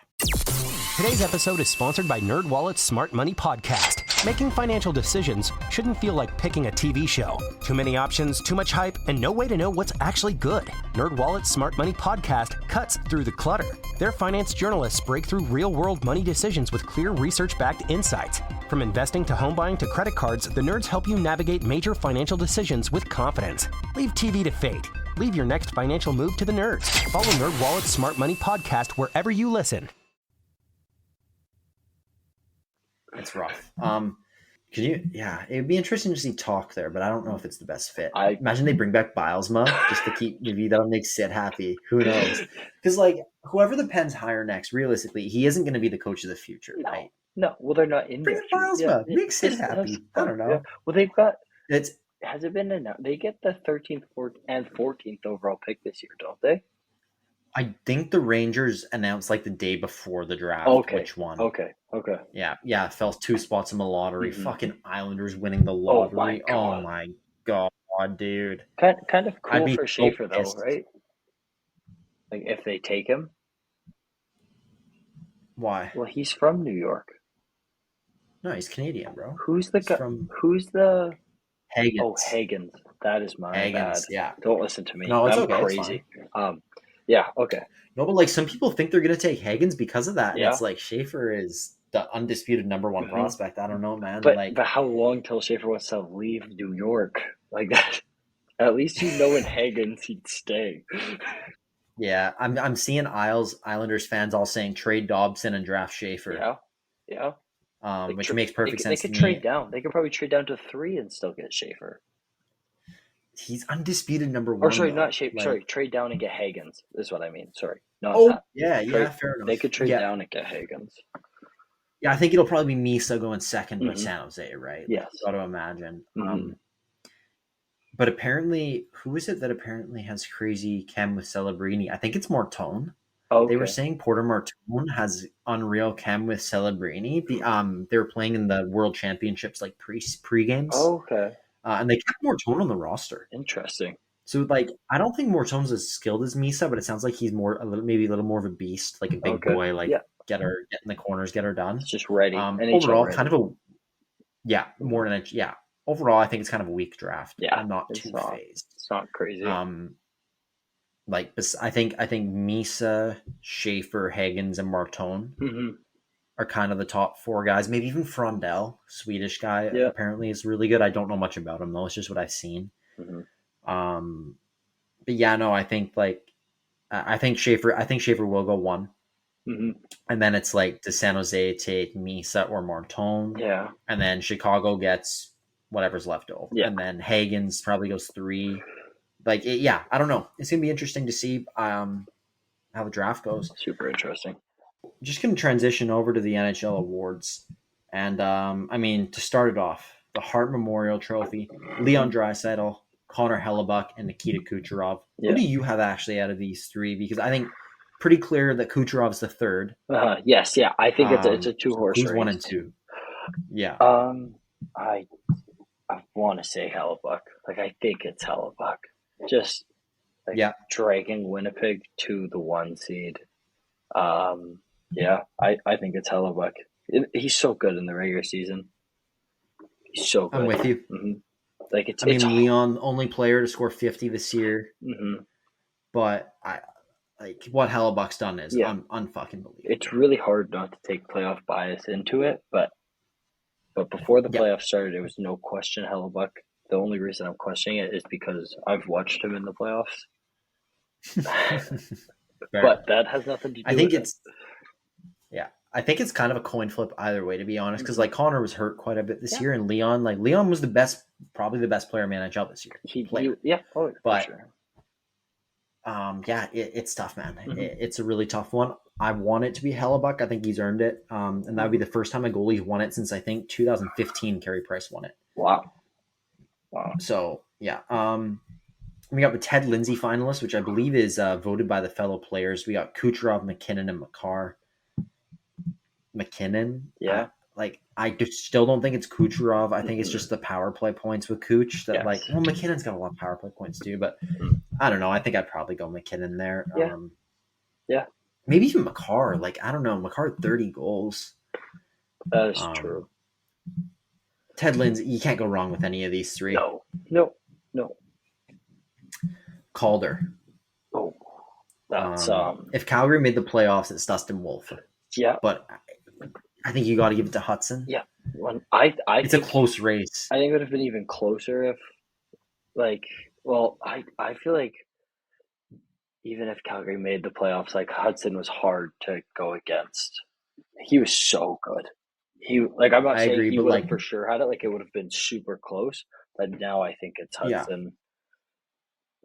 Today's episode is sponsored by NerdWallet's Smart Money Podcast. Making financial decisions shouldn't feel like picking a TV show. Too many options, too much hype, and no way to know what's actually good. NerdWallet's Smart Money Podcast cuts through the clutter. Their finance journalists break through real-world money decisions with clear research-backed insights. From investing to home buying to credit cards, the nerds help you navigate major financial decisions with confidence. Leave TV to fate. Leave your next financial move to the nerds. Follow NerdWallet's Smart Money Podcast wherever you listen.
It's rough. It would be interesting to see talk there, but I don't know if it's the best fit.
I
imagine they bring back Bilesma just to keep, maybe that'll make Sid happy. Who knows? Because like whoever the Pens hire next, realistically, he isn't going to be the coach of the future, right?
No, well, they're not in.
Bring Bilesma, make Sid happy. I don't know.
Yeah. Well, they've got.
Has
it been announced? They get the 13th and 14th overall pick this year, don't they?
I think the Rangers announced like the day before the draft which one.
Okay.
Yeah, fell 2 spots in the lottery. Fucking Islanders winning the lottery. Oh my god, dude.
Kind of cool for Schaefer though, right? Like if they take him.
Why?
Well, he's from New York.
No, he's Canadian, bro.
Who's the guy? Who's the
Hagens?
Oh, Hagens. That is my bad.
Yeah.
Don't listen to me.
No, it's
I'm crazy. Yeah, okay.
No, but like some people think they're going to take Hagens because of that.
Yeah.
It's like Schaefer is the undisputed number 1 prospect. I don't know, man.
But how long till Schaefer wants to leave New York? Like that. At least in Hagens he'd stay.
Yeah, I'm seeing Islanders fans all saying trade Dobson and draft Schaefer.
Yeah.
Which makes perfect sense.
They could trade down. They could probably trade down to 3 and still get Schaefer.
He's undisputed number 1.
Or sorry, not Schaefer. Sorry, trade down and get Hagens is what I mean. Sorry, not that.
Yeah, fair enough.
They could trade down and get Hagens.
Yeah, I think it'll probably be Misa going second by San Jose, right?
Yes.
Got to imagine. But apparently, who is it that apparently has crazy chem with Celebrini? I think it's Martone.
Okay.
They were saying Porter Martone has unreal chem with Celebrini. They were playing in the World Championships like pre-games.
Okay.
And they kept Martone on the roster.
Interesting.
So, like, I don't think Mortone's as skilled as Misa, but it sounds like he's maybe a little more of a beast, like a big boy, like get in the corners, get her done.
It's just ready.
Overall, ready. Kind of more than overall, I think it's kind of a weak draft.
Yeah,
I'm not too phased.
It's not crazy.
I think Misa, Schaefer, Hagens, and Martone are kind of the top 4 guys. Maybe even Frondell, Swedish guy, apparently is really good. I don't know much about him though. It's just what I've seen. But yeah, no, I think Schaefer will go 1. And then it's like, does San Jose take Misa or Martone?
Yeah. And
then Chicago gets whatever's left over. Yeah. And then Hagens probably goes 3. Like, I don't know. It's going to be interesting to see how the draft goes.
Super interesting.
just going to transition over to the NHL awards. And, to start it off, the Hart Memorial Trophy, Leon Draisaitl, Connor Hellebuck, and Nikita Kucherov.
Yeah.
Who do you have actually out of these three? Because I think pretty clear that Kucherov's the third.
Yes, yeah. I think it's a two-horse race.
Who's 1 and 2? Yeah.
I want to say Hellebuck. Like, I think it's Hellebuck. Just dragging Winnipeg to the 1 seed. I think it's Hellebuck. He's so good in the regular season. He's so good.
I'm with you.
Mm-hmm. Like it's
Leon, only player to score 50 this year.
Mm-hmm.
But what Hellebuck's done is unfucking believable.
It's really hard not to take playoff bias into it, but before the playoffs started, it was no question Hellebuck. The only reason I'm questioning it is because I've watched him in the playoffs. But that has nothing to do with it.
I think it's kind of a coin flip either way, to be honest, because Connor was hurt quite a bit this year, and Leon was probably the best player in NHL this year. It's tough, man.
Mm-hmm.
It's a really tough one. I want it to be Hellebuck. I think he's earned it, and that would be the first time a goalie's won it since I think 2015. Carey Price won it.
Wow.
So we got the Ted Lindsay finalists, which I believe is voted by the fellow players. We got Kucherov, McKinnon, and Makar. McKinnon, I just still don't think it's Kucherov. I think it's just the power play points with Kuch that McKinnon's got a lot of power play points too, but I don't know. I think I'd probably go McKinnon there. Maybe even Makar. I don't know. Makar 30 goals.
That is true.
Ted Lindsay, you can't go wrong with any of these three.
No.
Calder.
Oh, that's
if Calgary made the playoffs, it's Dustin Wolf.
Yeah,
but I think you got to give it to Hudson.
Yeah,
it's a close race.
I think it would have been even closer if, I feel like even if Calgary made the playoffs, Hudson was hard to go against. He was so good. I'm not saying he would have for sure had it. It would have been super close. But now I think it's Hudson.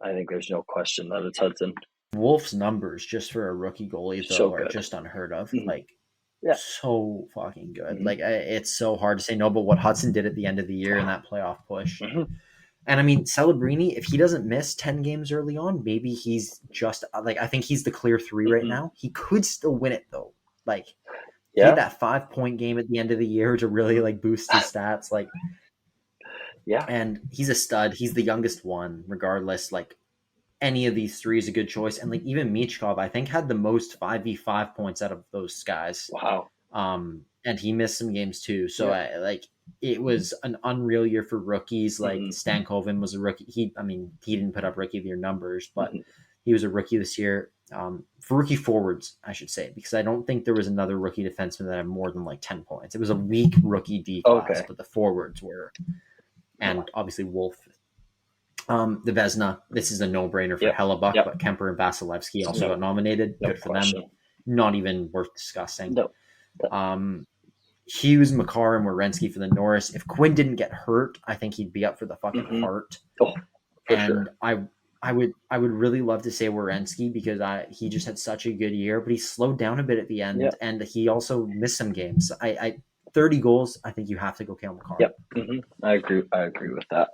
Yeah. I think there's no question that it's Hudson.
Wolf's numbers just for a rookie goalie though are just unheard of.
Mm-hmm.
So fucking good. Mm-hmm. It's so hard to say no, but what Hudson did at the end of the year in that playoff push. Mm-hmm. And Celebrini, if he doesn't miss 10 games early on, maybe he's just I think he's the clear 3 right now. He could still win it though. He had that 5-point game at the end of the year to really boost his stats. And he's a stud. He's the youngest one, regardless. Any of these 3 is a good choice. And even Michkov, I think, had the most 5v5 points out of those guys.
Wow.
And he missed some games too. So it was an unreal year for rookies. Stankoven was a rookie. He didn't put up rookie of the year numbers, but he was a rookie this year. For rookie forwards, I should say, because I don't think there was another rookie defenseman that had more than 10 points. It was a weak rookie D class, but the forwards were. And obviously Wolf. The Vezina, this is a no-brainer for Hellebuck, but Kemper and Vasilevsky also got nominated. Good for them. Not even worth discussing.
No.
Hughes, Makar, and Werenski for the Norris. If Quinn didn't get hurt, I think he'd be up for the fucking Hart.
Oh, for sure.
I would really love to say Werenski because he just had such a good year, but he slowed down a bit at the end, and he also missed some games. 30 goals, I think you have to go Cale Makar.
Yep. Mm-hmm. I agree with that.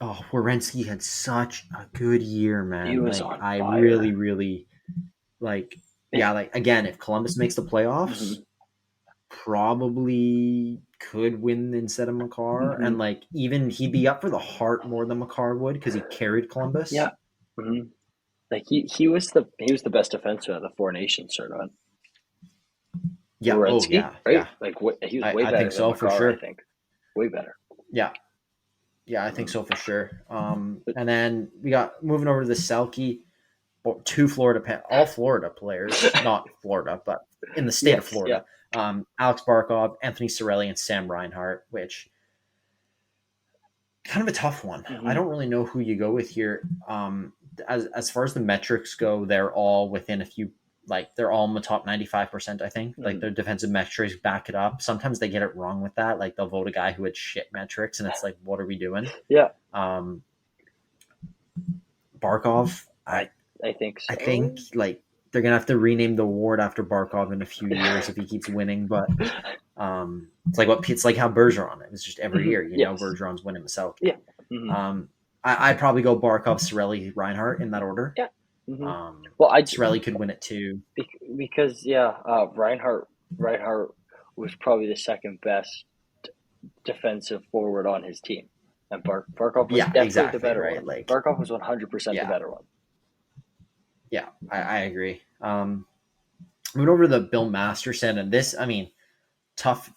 Werenski had such a good year, man.
He was on fire.
I really, really again, if Columbus makes the playoffs, probably could win instead of Makar, and even he'd be up for the Hart more than Makar would because he carried Columbus.
Yeah, he was the best defenseman at the Four Nations tournament.
Yeah,
Werenski, right?
Yeah.
He was way better.
I think so,
Makar,
for sure.
I think way better.
Yeah. Yeah, I think so for sure. And then we got moving over to the Selke, 2 all Florida players, not Florida, but in the state of Florida. Yeah. Alex Barkov, Anthony Cirelli, and Sam Reinhart, which kind of a tough one. I don't really know who you go with here. As far as the metrics go, they're all within a few. They're all in the top 95%, I think. Their defensive metrics back it up. Sometimes they get it wrong with that. They'll vote a guy who had shit metrics, and it's what are we doing?
Yeah.
Barkov,
I think so.
I think they're gonna have to rename the award after Barkov in a few years if he keeps winning. But it's like how Bergeron. It was just every year, Bergeron's winning the Selke.
Yeah. Mm-hmm.
I'd probably go Barkov, Cirelli, Reinhart in that order.
Yeah. Mm-hmm.
Cirelli could win it too.
Because Reinhart was probably the second best defensive forward on his team, and Barkov was definitely the better one. Like, Barkov was 100% the better one.
Yeah, I agree. Moving over to the Bill Masterson, and this, I mean, tough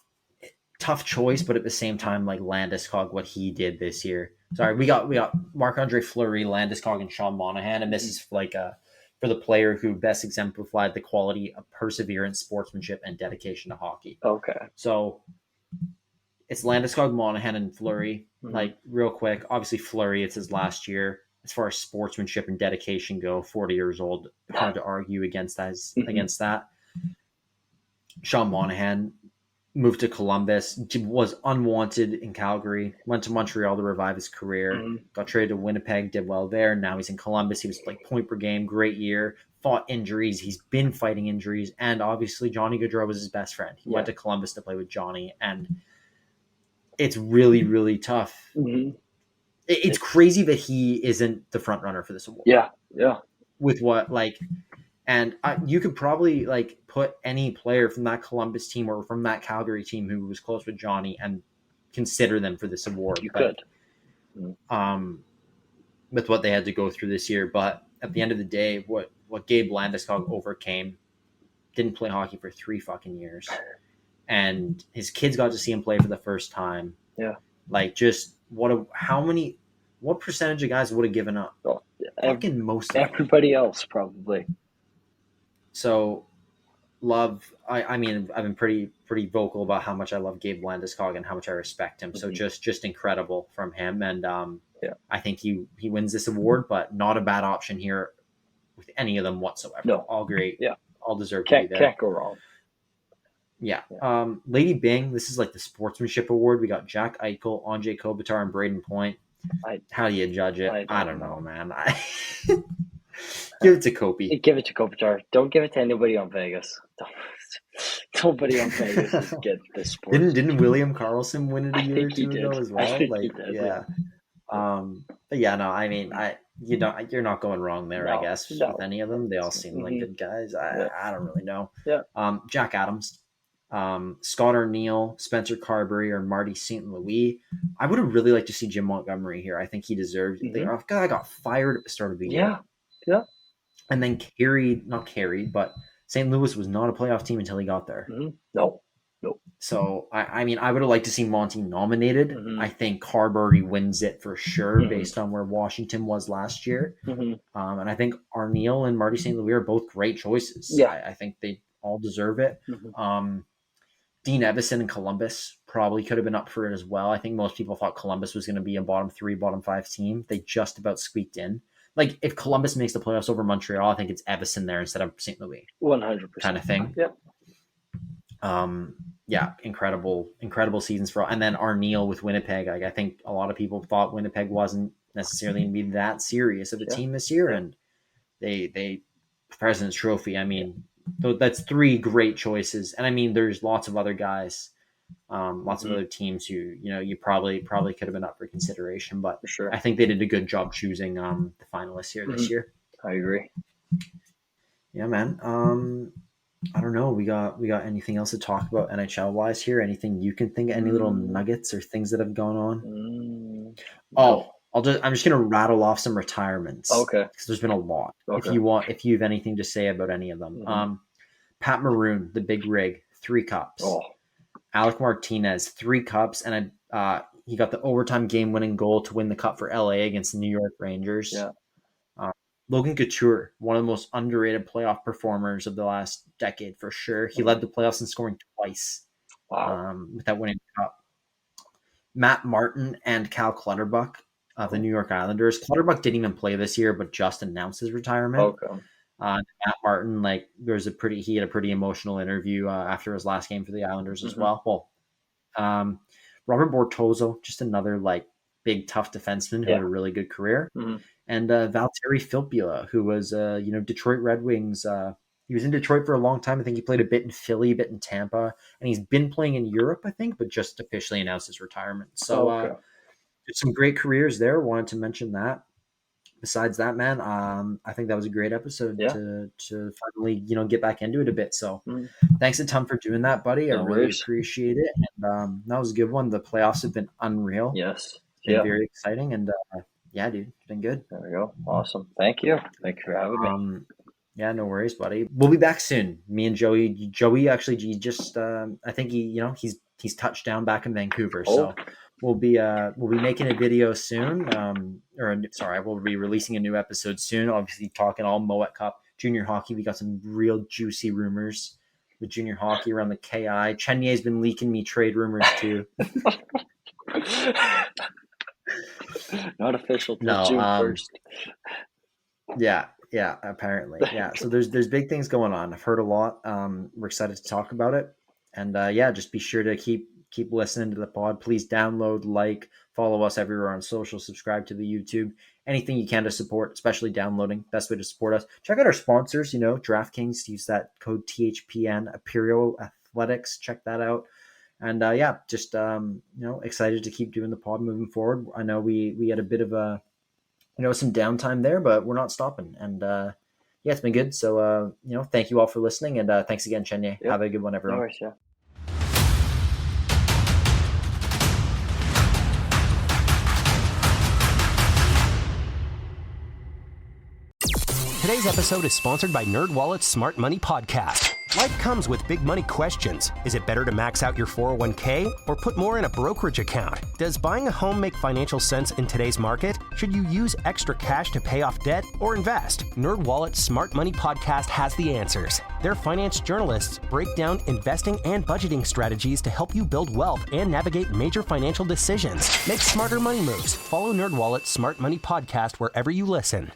choice, but at the same time, like Landeskog, what he did this year. Sorry, we got Marc-Andre Fleury, Landeskog, and Sean Monahan, and this is like for the player who best exemplified the quality of perseverance, sportsmanship, and dedication to hockey.
Okay.
So it's Landeskog, Monahan, and Fleury. Mm-hmm. Like, real quick, obviously Fleury, it's his last year. As far as sportsmanship and dedication go, 40 years old, hard to argue against that. Against that. Sean Monahan moved to Columbus, was unwanted in Calgary, went to Montreal to revive his career, got traded to Winnipeg, did well there. Now he's in Columbus. He was like point per game, great year, fought injuries. He's been fighting injuries. And obviously Johnny Gaudreau was his best friend. He went to Columbus to play with Johnny. And it's really, really tough. Mm-hmm. It's crazy that he isn't the front runner for this award.
Yeah, yeah.
With what, like, and you could probably like put any player from that Columbus team or from that Calgary team who was close with Johnny and consider them for this award.
You could.
With what they had to go through this year, but at the end of the day, what Gabe Landeskog overcame, didn't play hockey for 3 fucking years, and his kids got to see him play for the first time.
Yeah,
like just. What percentage of guys would have given up? Fucking most of
everybody else, probably.
So, love. I mean, I've been pretty vocal about how much I love Gabe Landeskog and how much I respect him. Mm-hmm. So just incredible from him, and I think he wins this award, but not a bad option here with any of them whatsoever.
No,
all great.
Yeah,
all deserve to be there.
Can't go wrong.
Yeah. Lady Bing, this is like the sportsmanship award. We got Jack Eichel, Anjay Kopitar, and Braden Point. How do you judge it? I don't know, man. Give it to Kopi.
Give it to Kopitar. Don't give it to anybody on Vegas. Nobody on Vegas get this sport.
Didn't William Karlsson win it a year or two ago as well? Yeah. But yeah, no, I mean, you're not going wrong there, I guess, with any of them. They all seem like good guys. I don't really know.
Yeah.
Jack Adams. Scott Arniel, Spencer Carberry, or Marty St. Louis. I would have really liked to see Jim Montgomery here. I think he deserved it. Mm-hmm. Guy got fired at the start of the year.
Yeah.
And then not carried, but St. Louis was not a playoff team until he got there.
Mm-hmm. No.
So, I mean, I would have liked to see Monty nominated. Mm-hmm. I think Carberry wins it for sure based on where Washington was last year. Mm-hmm. And I think Arniel and Marty St. Louis are both great choices.
Yeah.
I think they all deserve it.
Mm-hmm.
Dean Evison and Columbus probably could have been up for it as well. I think most people thought Columbus was going to be a bottom 3, bottom 5 team. They just about squeaked in. Like, if Columbus makes the playoffs over Montreal, I think it's Evison there instead of St. Louis.
100%.
Kind of thing.
Yep.
Yeah, incredible seasons for all. And then Arniel with Winnipeg. Like, I think a lot of people thought Winnipeg wasn't necessarily going to be that serious of a team this year. And they President's Trophy, I mean, that's 3 great choices. And I mean, there's lots of other guys, lots of other teams who, you probably could have been up for consideration, but
for sure.
I think they did a good job choosing the finalists here this year.
I agree.
Yeah, man. I don't know. We got anything else to talk about NHL wise here? Anything you can think of, any little nuggets or things that have gone on? I'm just gonna rattle off some retirements.
Okay.
Because there's been a lot.
Okay.
If you have anything to say about any of them. Pat Maroon, the big rig, 3 cups. Alec Martinez, 3 cups, and he got the overtime game-winning goal to win the cup for LA against the New York Rangers.
Yeah.
Logan Couture, one of the most underrated playoff performers of the last decade for sure. He led the playoffs in scoring twice.
Wow.
With that winning cup. Matt Martin and Cal Clutterbuck of the New York Islanders. Clutterbuck didn't even play this year, but just announced his retirement.
Okay.
Matt Martin, he had a pretty emotional interview after his last game for the Islanders as well. Well, Robert Bortozzo, just another big tough defenseman who had a really good career, and Valtteri Filppula, who was Detroit Red Wings He was in Detroit for a long time. I think he played a bit in Philly, a bit in Tampa, and he's been playing in Europe, I think, but just officially announced his retirement. So some great careers there. Wanted to mention that. Besides that, man, I think that was a great episode to finally, get back into it a bit. So thanks a ton for doing that, buddy. I really appreciate it. And that was a good one. The playoffs have been unreal.
Yes.
It's been very exciting. And yeah, dude, it's been good.
There we go. Awesome. Thank you. Thank you for having me.
Yeah, no worries, buddy. We'll be back soon. Me and Joey. Joey actually, he just, I think he's touched down back in Vancouver. So we'll be making a video soon. We'll be releasing a new episode soon. Obviously, talking all Moet Cup, junior hockey. We got some real juicy rumors with junior hockey around the KI. Chenier's been leaking me trade rumors too.
Not official till June 1st.
Yeah, apparently. Yeah. So there's big things going on. I've heard a lot. We're excited to talk about it. And just be sure to keep listening to the pod. Please download, follow us everywhere on social, subscribe to the YouTube. Anything you can to support, especially downloading. Best way to support us. Check out our sponsors, DraftKings. Use that code THPN, Imperial Athletics. Check that out. And just excited to keep doing the pod moving forward. I know we had a bit of some downtime there, but we're not stopping. And it's been good. So thank you all for listening, and thanks again, Chenier. Yep. Have a good one, everyone.
No worries, yeah.
Today's episode is sponsored by NerdWallet's Smart Money Podcast. Life comes with big money questions. Is it better to max out your 401k or put more in a brokerage account? Does buying a home make financial sense in today's market? Should you use extra cash to pay off debt or invest? NerdWallet's Smart Money Podcast has the answers. Their finance journalists break down investing and budgeting strategies to help you build wealth and navigate major financial decisions. Make smarter money moves. Follow NerdWallet's Smart Money Podcast wherever you listen.